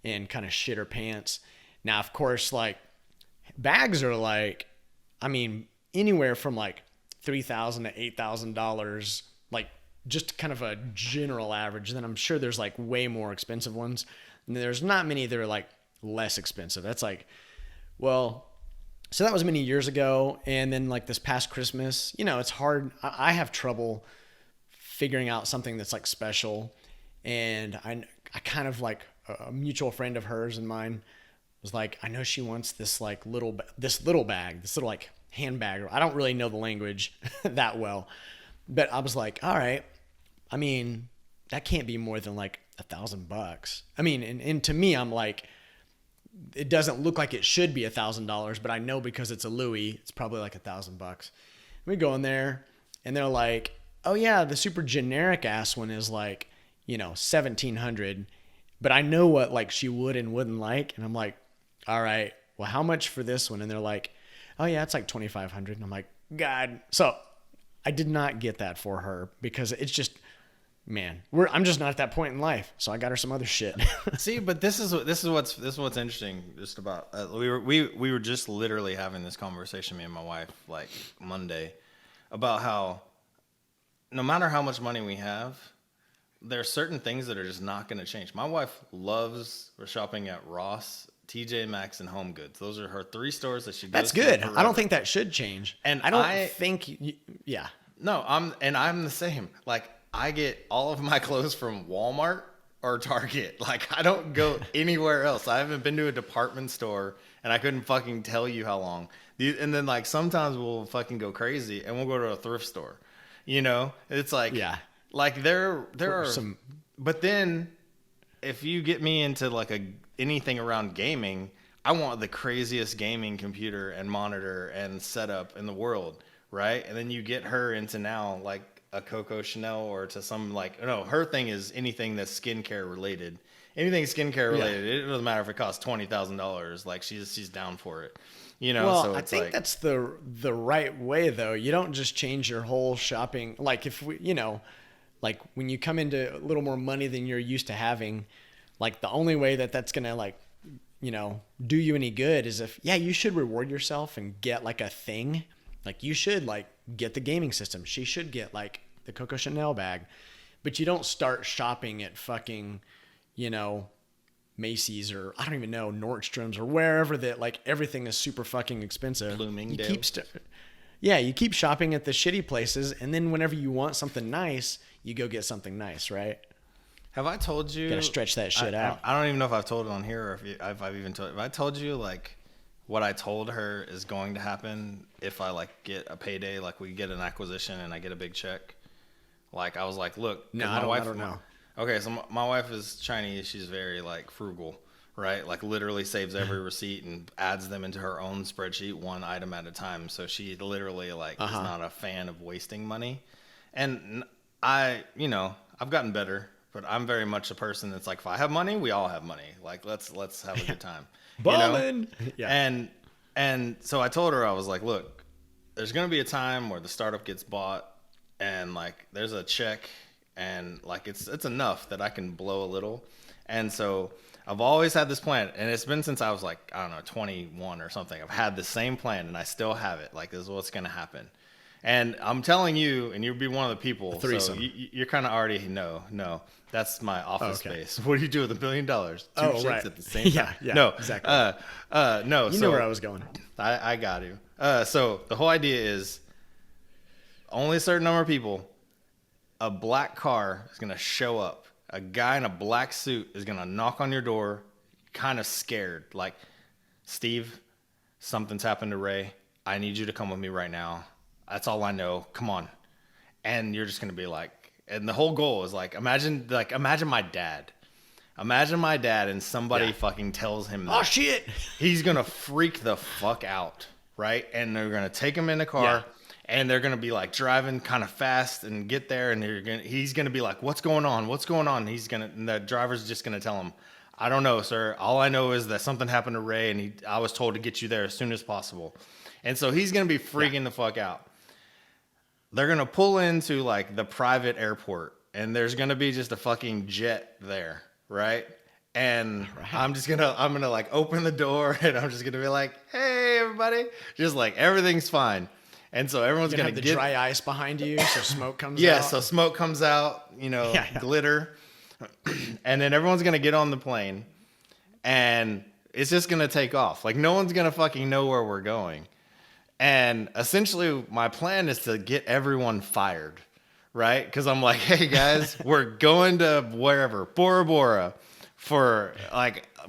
And kind of shit her pants. Now, of course, like bags are like, I mean, anywhere from like $3,000 to $8,000, like just kind of a general average. Then I'm sure there's like way more expensive ones. And there's not many that are like less expensive. That's like, well, so that was many years ago. And then like this past Christmas, it's hard. I have trouble figuring out something that's like special. And I kind of like a mutual friend of hers and mine was like, I know she wants this like little bag, this little like handbag. I don't really know the language that well, but I was like, all right. I mean, that can't be more than like $1,000. I mean, and to me, I'm like, it doesn't look like it should be $1,000, but I know because it's a Louis, it's probably like $1,000. We go in there and they're like, oh yeah, the super generic ass one is like, $1,700, but I know what like she would and wouldn't like. And I'm like, all right, well, how much for this one? And they're like, oh yeah, it's like 2,500. And I'm like, God. So I did not get that for her because it's just, man, I'm just not at that point in life. So I got her some other shit. See, but this is what's interesting. Just about we were just literally having this conversation, me and my wife, like Monday, about how no matter how much money we have, there are certain things that are just not going to change. My wife loves shopping at Ross, TJ Maxx, and Home Goods. Those are her 3 stores that she goes That's to good. forever. I don't think that should change. And I don't think, yeah. No, I'm the same. Like, I get all of my clothes from Walmart or Target. Like, I don't go anywhere else. I haven't been to a department store, and I couldn't fucking tell you how long. And then, like, sometimes we'll fucking go crazy, and we'll go to a thrift store. You know? It's like, yeah. Like, there are some... But then, if you get me into, like, anything around gaming, I want the craziest gaming computer and monitor and setup in the world, right? And then you get her into now, like, a Coco Chanel or to some, like, no, her thing is anything that's skincare related. Anything skincare related, it doesn't matter if it costs $20,000. Like, she's down for it. You know, well, so I think that's the right way, though. You don't just change your whole shopping. Like, if we, you know, like when you come into a little more money than you're used to having, like the only way that's going to, like, you know, do you any good is if, yeah, you should reward yourself and get like a thing. Like, you should, like, get the gaming system. She should get, like, the Coco Chanel bag. But you don't start shopping at fucking, you know, Macy's or I don't even know, Nordstrom's or wherever that, like, everything is super fucking expensive. Bloomingdale's. You keep shopping at the shitty places, and then whenever you want something nice, you go get something nice, right? Have I told you? You gotta stretch that shit out. I don't even know if I've told it on here or if I've even told. If I told you, like, what I told her is going to happen if I, like, get a payday, like we get an acquisition and I get a big check. Like, I was like, look, no, I don't know. Okay, so my wife is Chinese. She's very, like, frugal, right? Like, literally saves every receipt and adds them into her own spreadsheet, one item at a time. So she literally, like, is not a fan of wasting money. And you know, I've gotten better, but I'm very much a person that's like, if I have money, we all have money. Like, let's have a good time. Ballin'! You know? Yeah. And so I told her, I was like, look, there's going to be a time where the startup gets bought and, like, there's a check and, like, it's enough that I can blow a little. And so I've always had this plan, and it's been since I was, like, I don't know, 21 or something. I've had the same plan, and I still have it. Like, this is what's going to happen. And I'm telling you, and you'll be one of the people. So you're kind of already no. That's my office space. What do you do with $1 billion? Two chicks at the same time. Yeah, no, exactly. No. You know where I was going. I got you. So the whole idea is only a certain number of people. A black car is gonna show up. A guy in a black suit is gonna knock on your door, kind of scared, like, Steve, something's happened to Ray. I need you to come with me right now. That's all I know. Come on. And you're just going to be like, and the whole goal is like, imagine my dad. Imagine my dad and somebody fucking tells him that. Oh, shit. He's going to freak the fuck out, right? And they're going to take him in the car and they're going to be like driving kind of fast and get there. And he's going to be like, what's going on? What's going on? And the driver's just going to tell him, I don't know, sir. All I know is that something happened to Ray and I was told to get you there as soon as possible. And so he's going to be freaking the fuck out. They're going to pull into, like, the private airport, and there's going to be just a fucking jet there, right? And I'm going to, like, open the door, and I'm just going to be like, hey, everybody. Just, like, everything's fine. And so everyone's going to get the dry ice behind you so smoke comes out. Yeah, so smoke comes out, you know, glitter. And then everyone's going to get on the plane, and it's just going to take off. Like, no one's going to fucking know where we're going. And essentially, my plan is to get everyone fired, right? Because I'm like, hey, guys, we're going to wherever, Bora Bora, for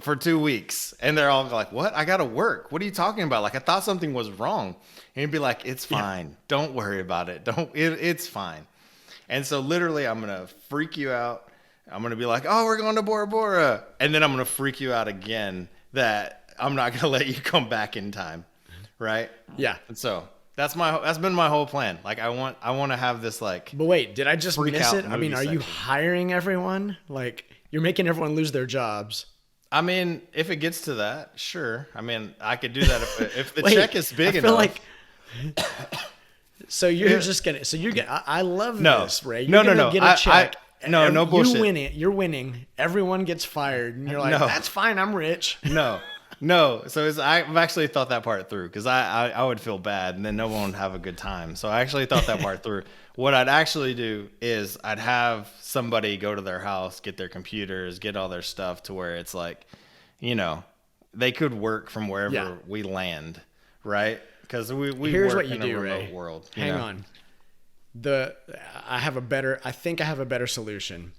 2 weeks. And they're all like, what? I got to work. What are you talking about? Like, I thought something was wrong. And he'd be like, it's fine. Yeah. Don't worry about it. It's fine. And so literally, I'm going to freak you out. I'm going to be like, oh, we're going to Bora Bora. And then I'm going to freak you out again that I'm not going to let you come back in time. Right? Yeah. And so that's been my whole plan. Like, I want to have this, like. But wait, did I just miss it? I mean, are you hiring everyone? Like, you're making everyone lose their jobs. I mean, if it gets to that, sure. I mean, I could do that if the Wait, check is big I feel enough. like so you're just gonna so you're gonna I love No. this, Ray. No, You're no, gonna no. get a check. No bullshit. You win it. You're winning. Everyone gets fired, and you're like, No. that's fine. I'm rich. No. So I've actually thought that part through because I would feel bad and then no one would have a good time. So I actually thought that part through. What I'd actually do is I'd have somebody go to their house, get their computers, get all their stuff to where it's like, you know, they could work from wherever we land, right? Because we Here's work what you in do, a remote Ray. world. Hang on. I think I have a better solution.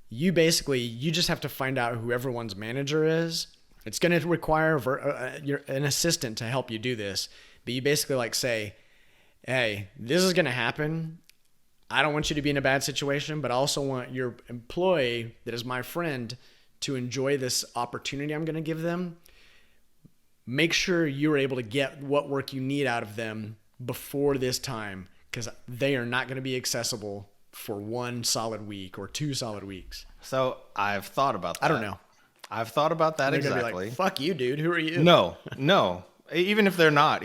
You just have to find out who everyone's manager is. It's going to require an assistant to help you do this. But you basically like say, hey, this is going to happen. I don't want you to be in a bad situation, but I also want your employee that is my friend to enjoy this opportunity I'm going to give them. Make sure you're able to get what work you need out of them before this time, because they are not going to be accessible for 1 solid week or 2 solid weeks. So I've thought about that. I don't know. I've thought about that They're exactly. gonna be like, fuck you, dude. Who are you? No. Even if they're not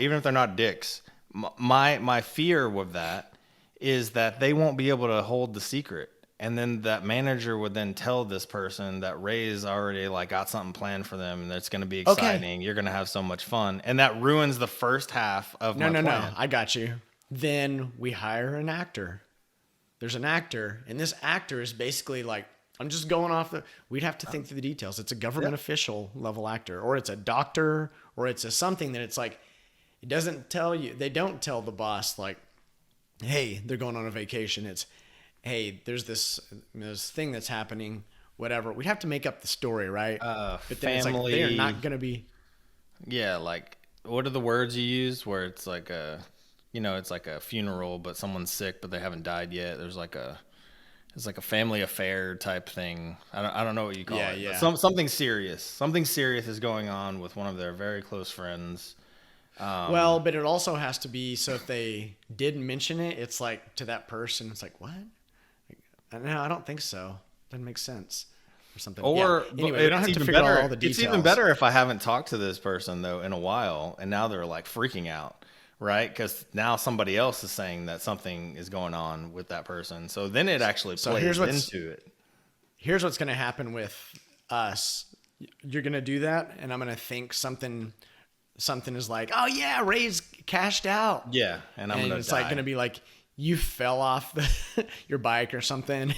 dicks. My fear with that is that they won't be able to hold the secret. And then that manager would then tell this person that Ray's already like got something planned for them and it's going to be exciting. Okay. You're going to have so much fun. And that ruins the first half of my plan. No. I got you. Then we hire an actor. There's an actor, and this actor is basically like, I'm just going off we'd have to think through the details. It's a government official level actor, or it's a doctor, or it's a something that it's like, it doesn't tell you, they don't tell the boss like, hey, they're going on a vacation. It's, hey, there's this thing that's happening, whatever. We'd have to make up the story, right? But then family. It's like, they're not going to be. Yeah. Like, what are the words you use where it's like it's like a funeral, but someone's sick, but they haven't died yet. It's like a family affair type thing. I don't know what you call it. Yeah. Something serious. Something serious is going on with one of their very close friends. Well, but it also has to be, so if they didn't mention it, it's like to that person, it's like, what? No, I don't think so. Doesn't make sense. Or something. Or anyway, we don't have to figure out all the details. It's even better if I haven't talked to this person though in a while, and now they're like freaking out, right? Because now somebody else is saying that something is going on with that person. So then it actually plays into it. Here's what's going to happen with us. You're going to do that, and I'm going to think something is like, oh yeah, Ray's cashed out. Yeah, and it's like going to be like, you fell off your bike or something.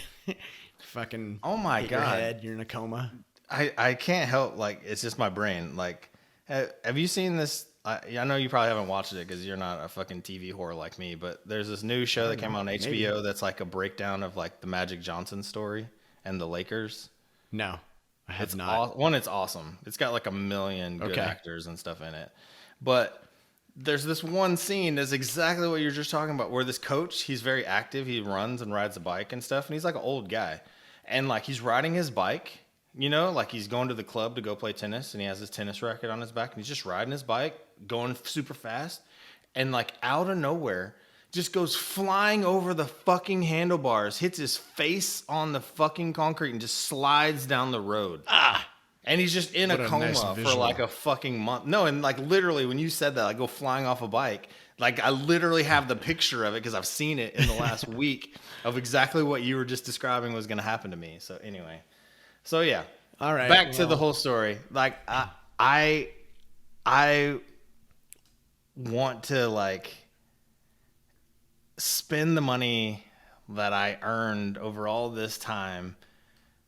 Fucking oh my god, your head, you're in a coma. I can't help, like, it's just my brain. Like, have you seen this? I know you probably haven't watched it because you're not a fucking TV whore like me, but there's this new show that came out on HBO that's like a breakdown of like the Magic Johnson story and the Lakers. No, I have not. It's awesome. It's got like 1 million good actors and stuff in it. But there's this one scene that's exactly what you're just talking about, where this coach, he's very active. He runs and rides a bike and stuff, and he's like an old guy. And like he's riding his bike, you know, like he's going to the club to go play tennis, and he has his tennis racket on his back, and he's just riding his bike, going super fast, and like out of nowhere, just goes flying over the fucking handlebars, hits his face on the fucking concrete, and just slides down the road. And he's just in a coma for like a fucking month. No, and like literally when you said that, I go flying off a bike. Like I literally have the picture of it because I've seen it in the last week of exactly what you were just describing was going to happen to me. So anyway, so yeah. All right. Back to the whole story. Like I want to like spend the money that I earned over all this time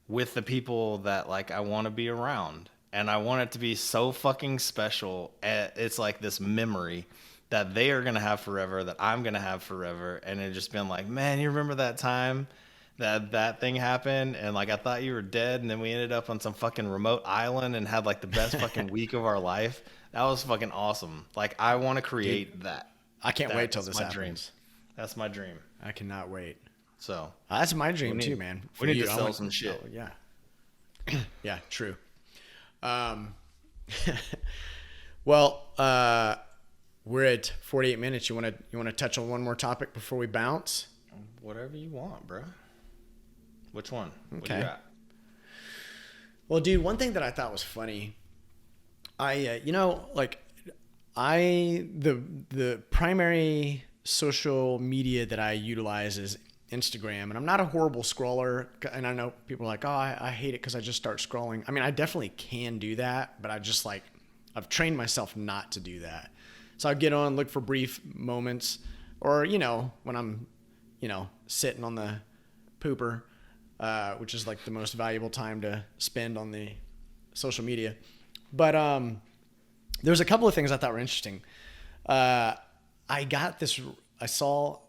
with the people that like I want to be around, and I want it to be so fucking special. It's like this memory that they are gonna have forever, that I'm gonna have forever, and it just been like, man, you remember that time that thing happened, and like I thought you were dead, and then we ended up on some fucking remote island and had like the best fucking week of our life. That was fucking awesome. Like I want to create that. I can't wait till this happens. Dream. That's my dream. I cannot wait. So that's my dream too, man. We need to sell some shit. Oh, yeah. Yeah, true. Well, we're at 48 minutes. You want to touch on one more topic before we bounce? Whatever you want, bro. Which one? Okay. What do you got? Well, dude, one thing that I thought was funny, you know, like the primary social media that I utilize is Instagram, and I'm not a horrible scroller. And I know people are like, oh, I hate it because I just start scrolling. I mean, I definitely can do that, but I've trained myself not to do that. So I get on, look for brief moments, or, you know, when I'm, you know, sitting on the pooper, which is like the most valuable time to spend on the social media. But there was a couple of things I thought were interesting. I saw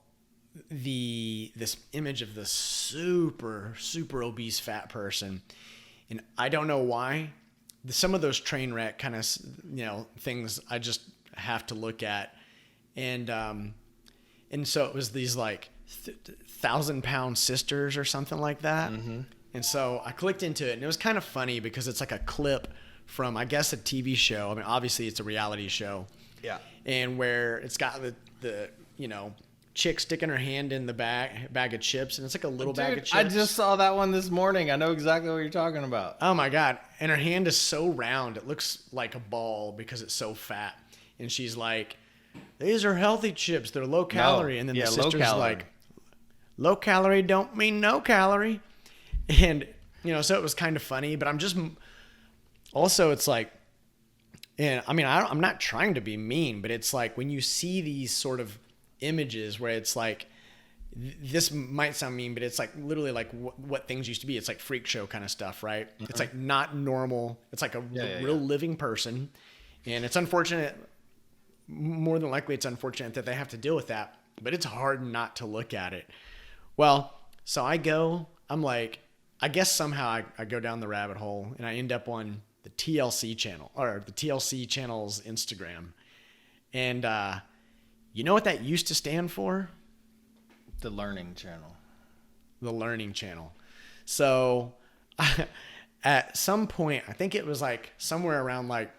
this image of this super, super obese fat person. And I don't know why. Some of those train wreck kind of, you know, things I just have to look at. And so it was these like 1,000-pound sisters or something like that. Mm-hmm. And so I clicked into it, and it was kind of funny because it's like a clip from, I guess, a TV show. I mean, obviously it's a reality show. Yeah. And where it's got the you know, chick sticking her hand in the bag of chips, and it's like a little bag of chips. I just saw that one this morning. I know exactly what you're talking about. Oh my God. And her hand is so round, it looks like a ball because it's so fat. And she's like, these are healthy chips. They're low calorie. And then the sister's like, low calorie don't mean no calorie. And, you know, so it was kind of funny, but also it's like, and I mean, I'm not trying to be mean, but it's like when you see these sort of images where it's like, this might sound mean, but it's like literally like what things used to be. It's like freak show kind of stuff, right? Mm-hmm. It's like not normal. It's like a real living person. And it's unfortunate, more than likely it's unfortunate that they have to deal with that, but it's hard not to look at it. Well, so I'm like, I guess somehow I go down the rabbit hole and I end up on the TLC channel, or the TLC channel's Instagram. And you know what that used to stand for? The Learning Channel. The Learning Channel. So at some point, I think it was like somewhere around like,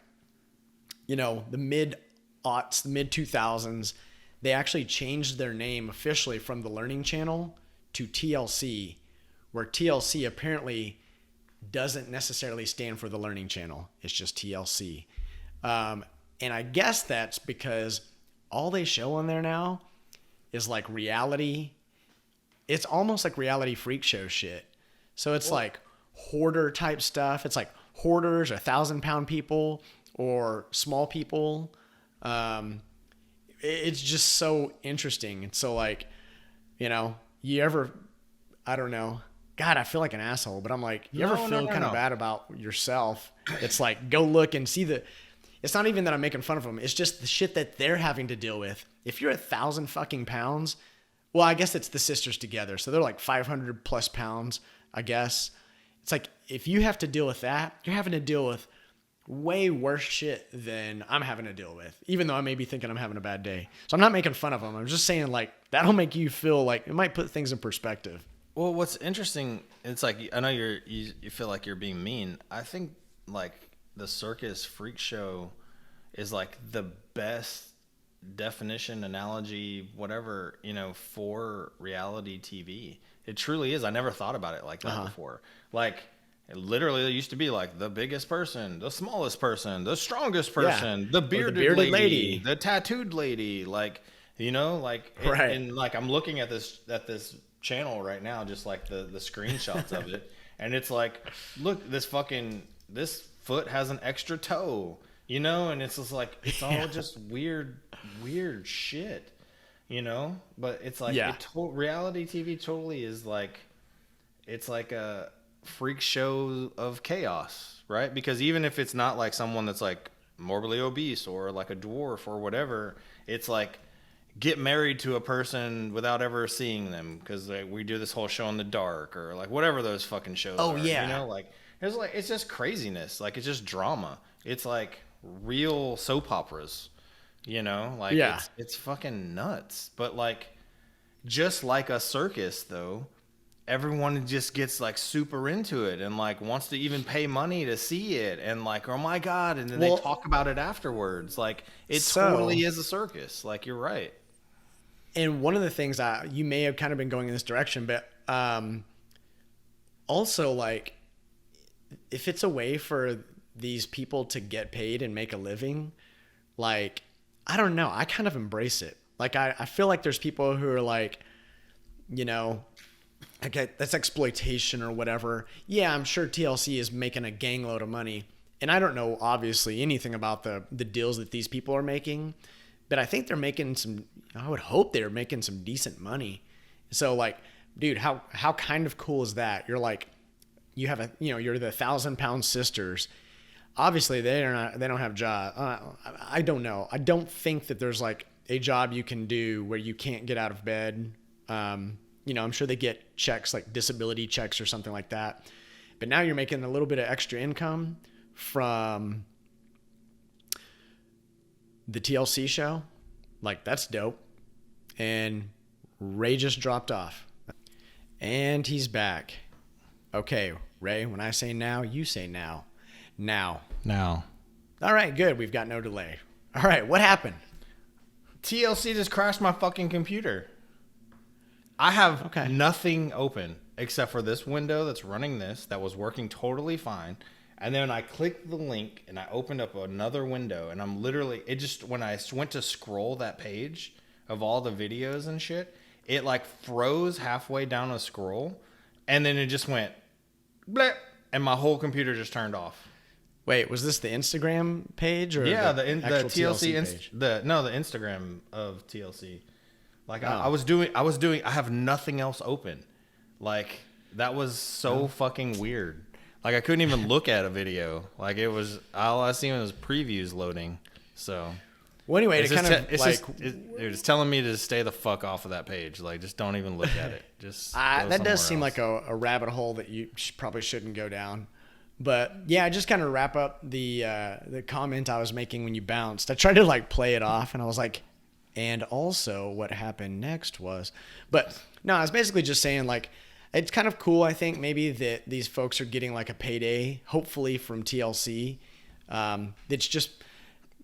you know, the mid-aughts, the mid-2000s, they actually changed their name officially from the Learning Channel to TLC, where TLC apparently doesn't necessarily stand for the Learning Channel. It's just TLC. And I guess that's because all they show on there now is like reality. It's almost like reality freak show shit. So it's like hoarder type stuff. It's like hoarders or 1,000-pound people or small people. It's just so interesting. And so like, you know, I don't know. God, I feel like an asshole, but I'm like, you ever feel kind of bad about yourself? It's like, go look and see it's not even that I'm making fun of them. It's just the shit that they're having to deal with. If you're 1,000 fucking pounds, well, I guess it's the sisters together. So they're like 500 plus pounds, I guess. It's like, if you have to deal with that, you're having to deal with way worse shit than I'm having to deal with, even though I may be thinking I'm having a bad day. So I'm not making fun of them. I'm just saying like, that'll make you feel like it might put things in perspective. Well, what's interesting, it's like, I know you feel like you're being mean. I think like the circus freak show is like the best definition, analogy, whatever, you know, for reality TV. It truly is. I never thought about it like that before. Like, it literally used to be like the biggest person, the smallest person, the strongest person, the bearded lady, the tattooed lady, like, you know, like, right. And like, I'm looking at this channel right now, just like the screenshots of it, and it's like, look, this foot has an extra toe, you know, and it's just like, it's all just weird shit, you know. But it's like, reality TV totally is like, it's like a freak show of chaos, right? Because even if it's not like someone that's like morbidly obese or like a dwarf or whatever, it's like, get married to a person without ever seeing them because like, we do this whole show in the dark or like whatever those fucking shows are. You know, like it's just craziness. Like, it's just drama. It's like real soap operas, you know, like it's fucking nuts. But like, just like a circus though, everyone just gets like super into it and like wants to even pay money to see it and like, oh my God. And then they talk about it afterwards. Like, it totally is a circus. Like, you're right. And one of the things you may have kind of been going in this direction, but also like if it's a way for these people to get paid and make a living, like, I don't know. I kind of embrace it. Like, I feel like there's people who are like, you know, okay, that's exploitation or whatever. Yeah, I'm sure TLC is making a gangload of money. And I don't know, obviously, anything about the deals that these people are making. But I think they're making some, I would hope they're making some decent money. So, like, dude, how kind of cool is that? You're like, you have you're the 1,000-pound sisters. Obviously, they don't have job. I don't know. I don't think that there's like a job you can do where you can't get out of bed. I'm sure they get checks like disability checks or something like that. But now you're making a little bit of extra income from the TLC show. Like, that's dope. And Ray just dropped off. And he's back. Okay, Ray, when I say now, you say now. Now. All right, good. We've got no delay. All right, what happened? TLC just crashed my fucking computer. I have nothing open except for this window that's running this that was working totally fine. And then I clicked the link and I opened up another window and I'm literally, when I went to scroll that page of all the videos and shit, it like froze halfway down a scroll and then it just went bleh, and my whole computer just turned off. Wait, was this the Instagram page or the TLC page? The Instagram of TLC. Like I have nothing else open. Like that was so fucking weird. Like I couldn't even look at a video. Like it was all I seen was previews loading. So well, anyway, it's telling me to stay the fuck off of that page. Like just don't even look at it. Just that does seem like a rabbit hole that you probably shouldn't go down. But yeah, just kind of wrap up the comment I was making when you bounced. I tried to like play it off, and I was like, and also what happened next was, but no, I was basically just saying like, it's kind of cool. I think maybe that these folks are getting like a payday, hopefully from TLC. It's just,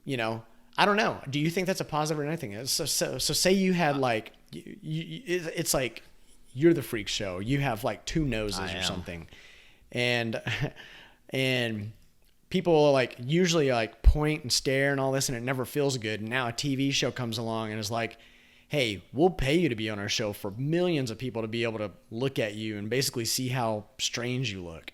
I don't know. Do you think that's a positive or anything? So say you had like, it's like you're the freak show. You have like two noses or something, and people like usually like point and stare and all this, and it never feels good. And now a TV show comes along and is like, hey, we'll pay you to be on our show for millions of people to be able to look at you and basically see how strange you look.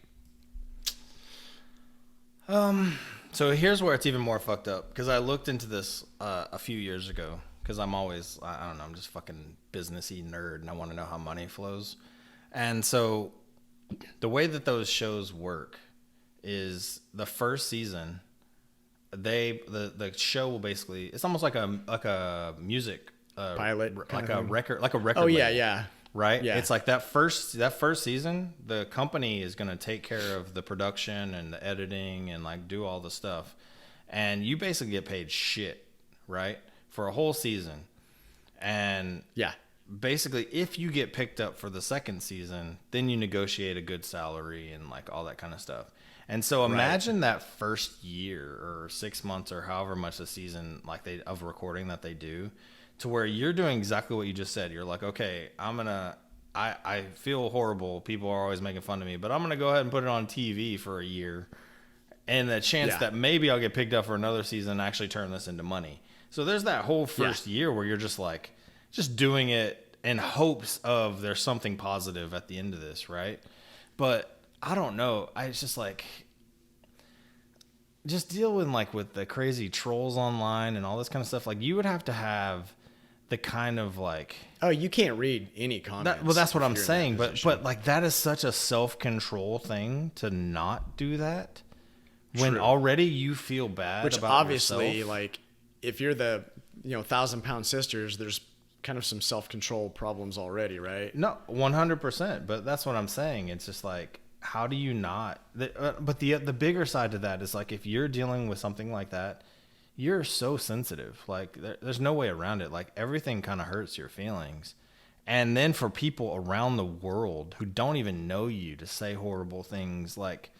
So here's where it's even more fucked up, because I looked into this a few years ago, because I'm always, I don't know, I'm just fucking businessy nerd and I want to know how money flows. And so the way that those shows work is the first season, the show will basically, it's almost like a music pilot, like a record Oh label, yeah. Right? Yeah. It's like that first season, the company is going to take care of the production and the editing and like do all the stuff. And you basically get paid shit, right? For a whole season. And yeah, basically if you get picked up for the second season, then you negotiate a good salary and like all that kind of stuff. And so imagine that first year or 6 months or however much the season of recording that they do, to where you're doing exactly what you just said. You're like, okay, I feel horrible. People are always making fun of me, but I'm going to go ahead and put it on TV for a year. And the chance that maybe I'll get picked up for another season and actually turn this into money. So there's that whole first year where you're just like, just doing it in hopes of there's something positive at the end of this, right? But I don't know. It's just like, just deal with the crazy trolls online and all this kind of stuff. Like you would have to have the kind of like, oh, you can't read any comments. Well, that's what I'm saying. But like that is such a self-control thing to not do that when already you feel bad. Which about obviously, yourself. like if you're the 1,000-pound sisters, there's kind of some self-control problems already, right? No, 100%. But that's what I'm saying. It's just like, how do you not? But the bigger side to that is like, if you're dealing with something like that, you're so sensitive. Like there's no way around it. Like everything kind of hurts your feelings. And then for people around the world who don't even know you to say horrible things, like,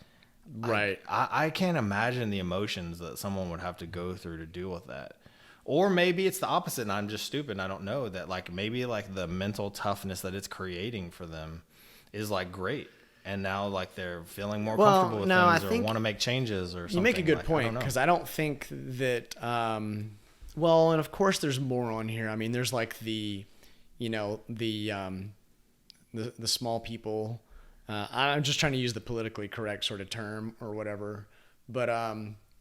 right. I can't imagine the emotions that someone would have to go through to deal with that. Or maybe it's the opposite and I'm just stupid and I don't know that, like maybe like the mental toughness that it's creating for them is like great. and now like they're feeling more Well, comfortable with no, I things or think want to make changes or something. You make a good like, point, because I don't think that. Well, and of course, there's more on here. I mean, there's like the small people. I'm just trying to use the politically correct sort of term or whatever, but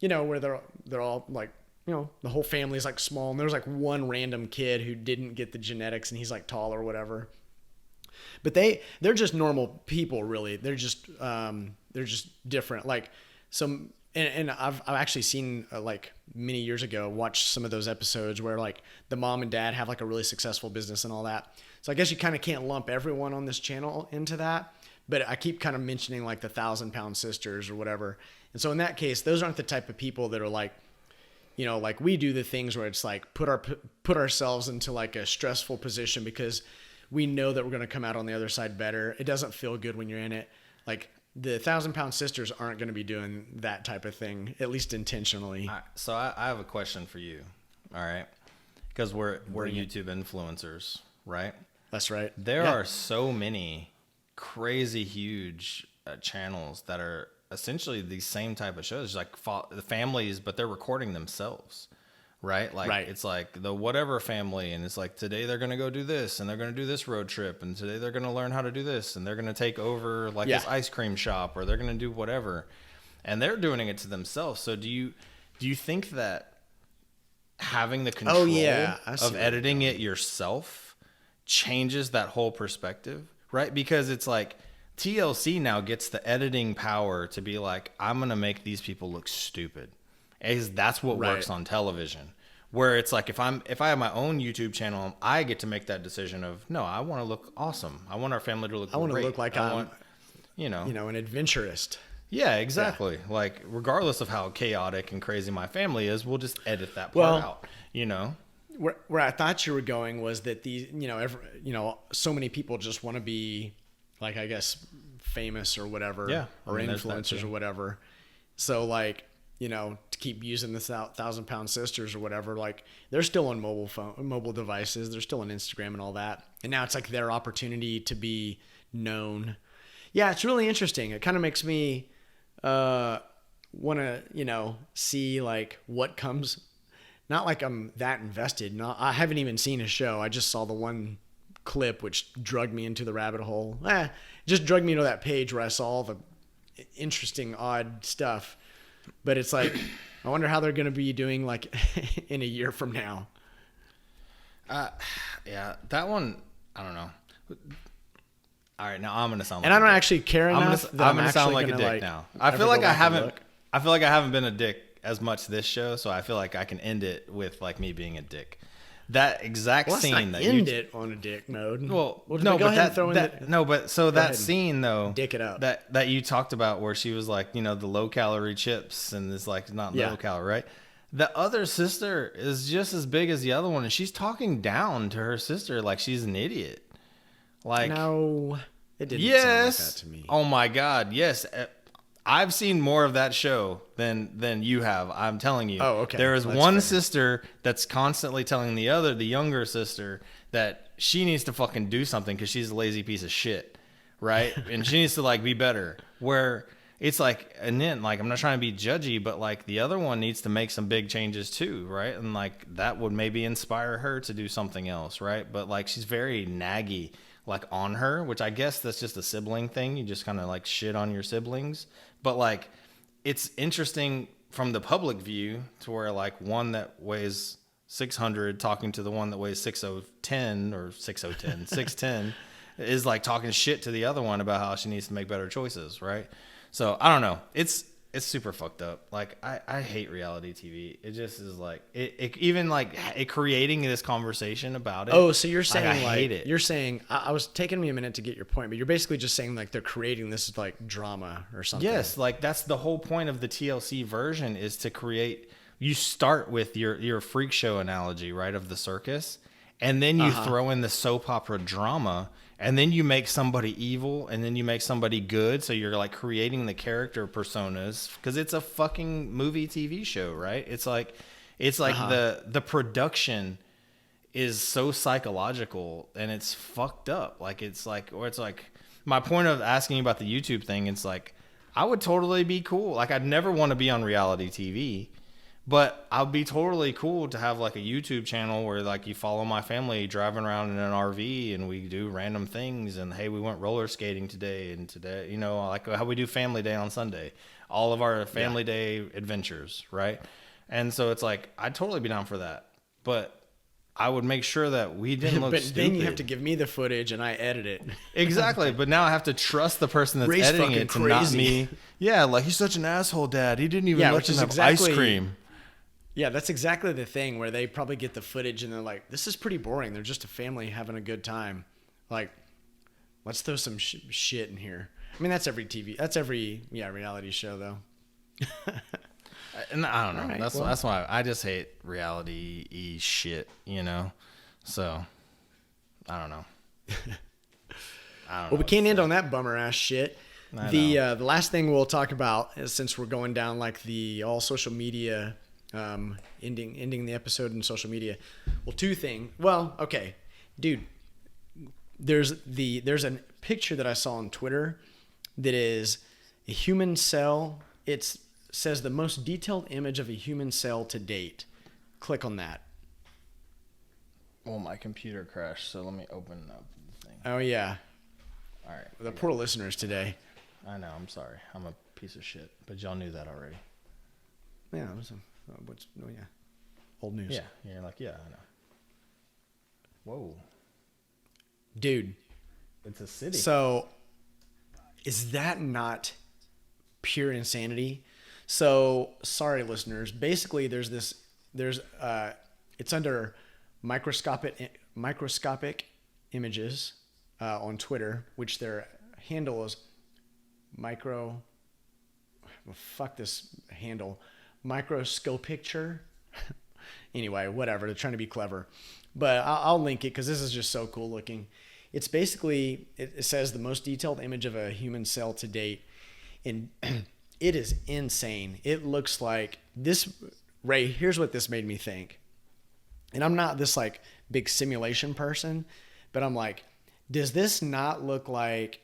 where they're all like, the whole family is like small, and there's like one random kid who didn't get the genetics, and he's like tall or whatever. But they're just normal people, really. They're just different. Like some, and I've actually seen like many years ago, watched some of those episodes where like the mom and dad have like a really successful business and all that. So I guess you kind of can't lump everyone on this channel into that. But I keep kind of mentioning like the 1,000-pound sisters or whatever. And so in that case, those aren't the type of people that are like, like we do the things where it's like put ourselves into like a stressful position because we know that we're going to come out on the other side better. It doesn't feel good when you're in it. Like the 1,000-pound sisters aren't going to be doing that type of thing, at least intentionally. All right, so I have a question for you. All right. Because we're YouTube influencers, right? That's right. There are so many crazy huge channels that are essentially these same type of shows, like the families, but they're recording themselves, right? Like It's like the whatever family, and it's like today they're gonna go do this, and they're gonna do this road trip, and today they're gonna learn how to do this, and they're gonna take over like this ice cream shop, or they're gonna do whatever, and they're doing it to themselves. So do you think that having the control of editing it yourself changes that whole perspective, right? Because it's like TLC now gets the editing power to be like, I'm going to make these people look stupid. Because that's what works on television. Where it's like, if I have my own YouTube channel, I get to make that decision of, no, I want to look awesome. I want our family to look great. I want to look like I'm an adventurist. Yeah, exactly. Yeah. Like, regardless of how chaotic and crazy my family is, we'll just edit that part out, Where I thought you were going was that these, so many people just want to be, like, I guess, famous or whatever, or influencers or whatever. So, like, to keep using this 1,000-pound sisters or whatever, like, they're still on mobile devices, they're still on Instagram and all that, and now it's like their opportunity to be known. Yeah, it's really interesting. It kind of makes me want to, see like what comes. Not like I'm that invested. No, I haven't even seen a show. I just saw the one clip which drugged me into the rabbit hole. Just drugged me to that page where I saw all the interesting, odd stuff. But it's like, I wonder how they're going to be doing like in a year from now. Yeah, that one, I don't know. All right, now I'm going to sound like and I don't actually care enough. I'm going to sound like a dick now. I feel like I haven't been a dick as much this show, so I feel like I can end it with like me being a dick. That exact scene that end it on a dick mode. Well, no, but that scene though, dick it up. That you talked about where she was like, the low calorie chips, and it's like not low calorie, right? The other sister is just as big as the other one, and she's talking down to her sister like she's an idiot. Like, no, it didn't sound like that to me. Oh my God, yes. I've seen more of that show than you have. I'm telling you. Oh, okay. There is one sister that's constantly telling the younger sister, that she needs to fucking do something because she's a lazy piece of shit, right? And she needs to like be better. Where it's like, and then like, I'm not trying to be judgy, but like the other one needs to make some big changes too, right? And like that would maybe inspire her to do something else, right? But like she's very naggy, like on her, which I guess that's just a sibling thing. You just kind of like shit on your siblings. But like, it's interesting from the public view to where like one that weighs 600 talking to the one that weighs 610 or 610 is like talking shit to the other one about how she needs to make better choices, right? So I don't know. It's super fucked up. Like I hate reality TV. It just is like it even like it creating this conversation about it. Oh, so you're saying I hate it. You're saying I was taking me a minute to get your point, but you're basically just saying like they're creating this like drama or something. Yes, like that's the whole point of the TLC version is to create. You start with your freak show analogy, right, of the circus, and then you throw in the soap opera drama. And then you make somebody evil, and then you make somebody good. So you're like creating the character personas because it's a fucking movie TV show, right? It's like the production is so psychological and it's fucked up. Like it's like, or it's like, my point of asking about the YouTube thing, it's like, I would totally be cool. Like, I'd never want to be on reality TV, but I'd be totally cool to have like a YouTube channel where like you follow my family driving around in an RV and we do random things. And hey, we went roller skating today, and today, you know, like how we do family day on Sunday, all of our family day adventures. Right. And so it's like, I'd totally be down for that, but I would make sure that we didn't look but stupid. then you have to give me the footage and I edit it. Exactly. But now I have to trust the person that's Ray's editing fucking it to not crazy. me. Yeah. Like, he's such an asshole, Dad. He didn't even let which them is have exactly, ice cream. Yeah, that's exactly the thing where they probably get the footage and they're like, this is pretty boring. They're just a family having a good time. Like, let's throw some shit in here. I mean, that's every reality show though. And I don't know. Right, That's why I just hate reality-y shit, you know? So, I don't know. Well, we can't end on that bummer ass shit. I The last thing we'll talk about is, since we're going down like the all social media, ending the episode in social media. Well, two things. Well, okay, dude, there's a picture that I saw on Twitter that is a human cell. It says the most detailed image of a human cell to date. Click on that. Well, my computer crashed, so let me open up the thing. Oh yeah, All right. the poor listeners today. I know. I'm sorry. I'm a piece of shit, but y'all knew that already. Yeah, old news. Yeah. You're like, yeah, I know. Whoa. Dude. It's a city. So, is that not pure insanity? So, sorry, listeners. Basically, it's under microscopic images on Twitter, which their handle is microscopicture. Anyway, whatever. They're trying to be clever, but I'll link it because this is just so cool looking. It's basically, it says the most detailed image of a human cell to date. And it is insane. It looks like this. Ray, here's what this made me think. And I'm not this like big simulation person, but I'm like, does this not look like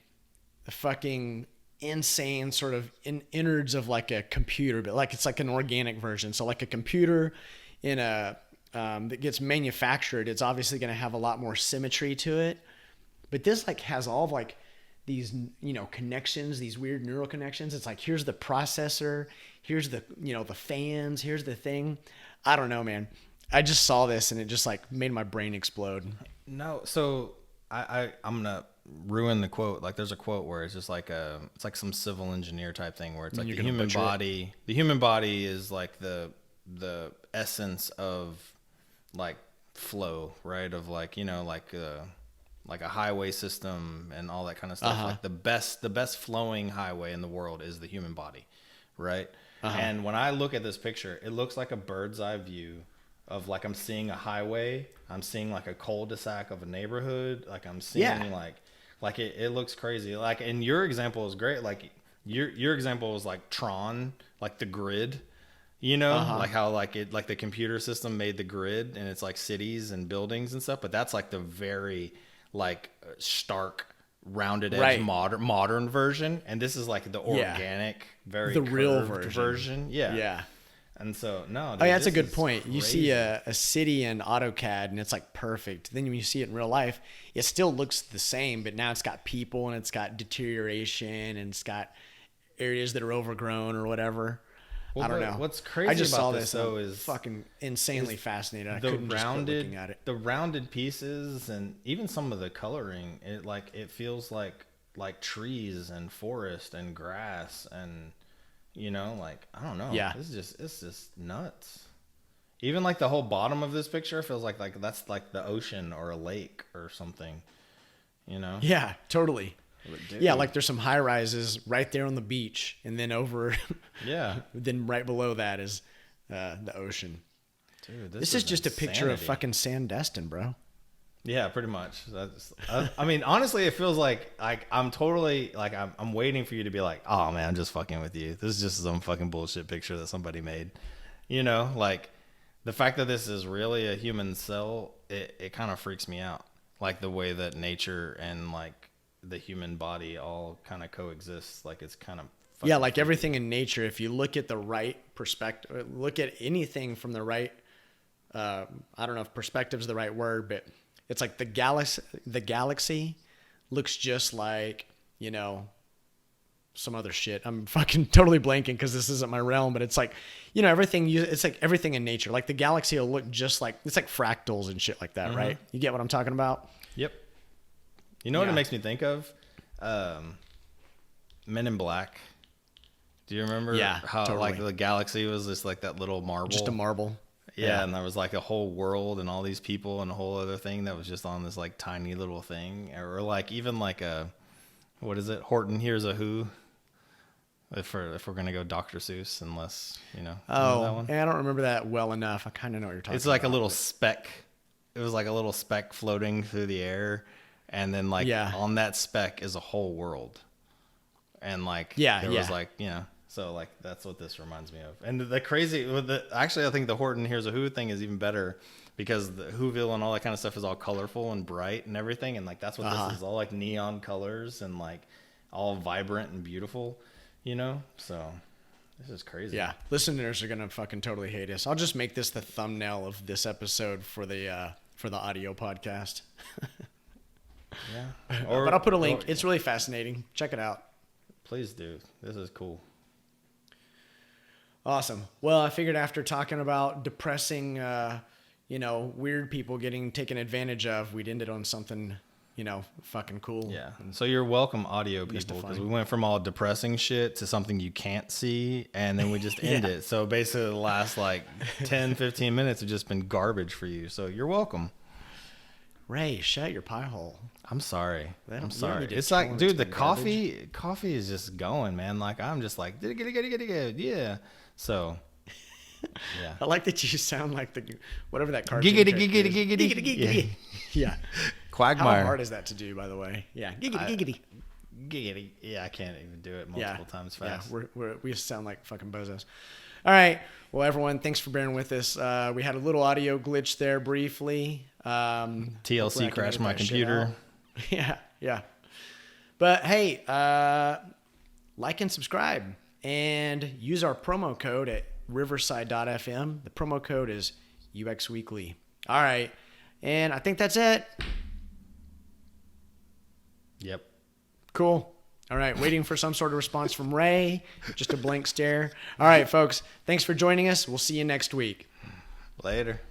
a fucking insane sort of innards of like a computer, but like it's like an organic version. So like a computer in a that gets manufactured, it's obviously going to have a lot more symmetry to it. But this like has all of like these, you know, connections, these weird neural connections. It's like, here's the processor, here's the, you know, the fans, here's the thing. I don't know, man. I just saw this and it just like made my brain explode. No, so I'm gonna ruin the quote. Like, there's a quote where it's just like it's like some civil engineer type thing where it's like the human body. The human body is like the essence of like flow, right? Of like, you know, like a highway system and all that kind of stuff. Uh-huh. Like the best flowing highway in the world is the human body, right? Uh-huh. And when I look at this picture, it looks like a bird's eye view of like, I'm seeing a highway, I'm seeing like a cul-de-sac of a neighborhood, like I'm seeing like it looks crazy. Like, and your example is great. Like your example was like Tron, like the grid, you know, like how like it, like the computer system made the grid and it's like cities and buildings and stuff. But that's like the very like stark rounded edge modern version. And this is like the organic, very the real version. Yeah. Yeah. And so, no. Dude, oh, yeah, that's a good point. You see a city in AutoCAD and it's like perfect. Then when you see it in real life, it still looks the same, but now it's got people and it's got deterioration and it's got areas that are overgrown or whatever. Well, I don't know. What's crazy I just about saw this, though, is fucking insanely fascinated. I the couldn't just quit looking at it. The rounded pieces and even some of the coloring, it feels like trees and forest and grass and, you know, like, I don't know. Yeah. It's just nuts. Even like the whole bottom of this picture feels like that's like the ocean or a lake or something, you know? Yeah, totally. Yeah, like there's some high rises right there on the beach, and then over, then right below that is the ocean. Dude, this is just insanity. A picture of fucking Sandestin, bro. Yeah, pretty much. I mean, honestly, it feels like I'm totally like I'm waiting for you to be like, oh man, I'm just fucking with you. This is just some fucking bullshit picture that somebody made. You know, like the fact that this is really a human cell, it kind of freaks me out. Like the way that nature and like the human body all kind of coexists. Like it's kind of yeah, like everything in nature. If you look at the right perspective, look at anything from the right. I don't know if perspective's the right word, but it's like the galaxy looks just like, you know, some other shit. I'm fucking totally blanking because this isn't my realm, but it's like, you know, it's like everything in nature. Like the galaxy will look just like, it's like fractals and shit like that, right? You get what I'm talking about? Yep. You know what it makes me think of? Men in Black. Do you remember how totally. like the galaxy was just like that little marble? Just a marble. Yeah, and there was like a whole world and all these people and a whole other thing that was just on this like tiny little thing. Or like even like what is it? Horton Hears a Who. If we're gonna go Dr. Seuss, unless you know that one. I don't remember that well enough. I kind of know what you're talking about. It's like a little speck. It was like a little speck floating through the air, and then like on that speck is a whole world, and like there was like so like that's what this reminds me of. And the crazy actually I think the Horton Hears a Who thing is even better because the Whoville and all that kind of stuff is all colorful and bright and everything, and like that's what this is all like neon colors and like all vibrant and beautiful. You know, so this is crazy. Yeah, listeners are gonna fucking totally hate us. I'll just make this the thumbnail of this episode for the audio podcast. Yeah, but I'll put a link. It's really fascinating. Check it out. Please do. This is cool. Awesome. Well, I figured after talking about depressing, weird people getting taken advantage of, we'd end it on something. You know, fucking cool. Yeah. So you're welcome, audio people, because we went from all depressing shit to something you can't see, and then we just end it. So basically the last like 10, 15 minutes have just been garbage for you. So you're welcome. Ray, shut your pie hole. I'm sorry. I'm sorry. It's like, dude, the coffee is just going, man. Like I'm just like, yeah. So, yeah. I like that you sound like whatever that cartoon. Giggity. Yeah. Quagmire. How hard is that to do, by the way? Yeah. Giggity. Yeah, I can't even do it multiple times fast. Yeah, we sound like fucking bozos. All right. Well, everyone, thanks for bearing with us. We had a little audio glitch there briefly. TLC crashed my computer. Yeah. But hey, like and subscribe and use our promo code at riverside.fm. The promo code is UXWeekly. All right. And I think that's it. Yep. Cool. All right. Waiting for some sort of response from Ray. Just a blank stare. All right, folks. Thanks for joining us. We'll see you next week. Later.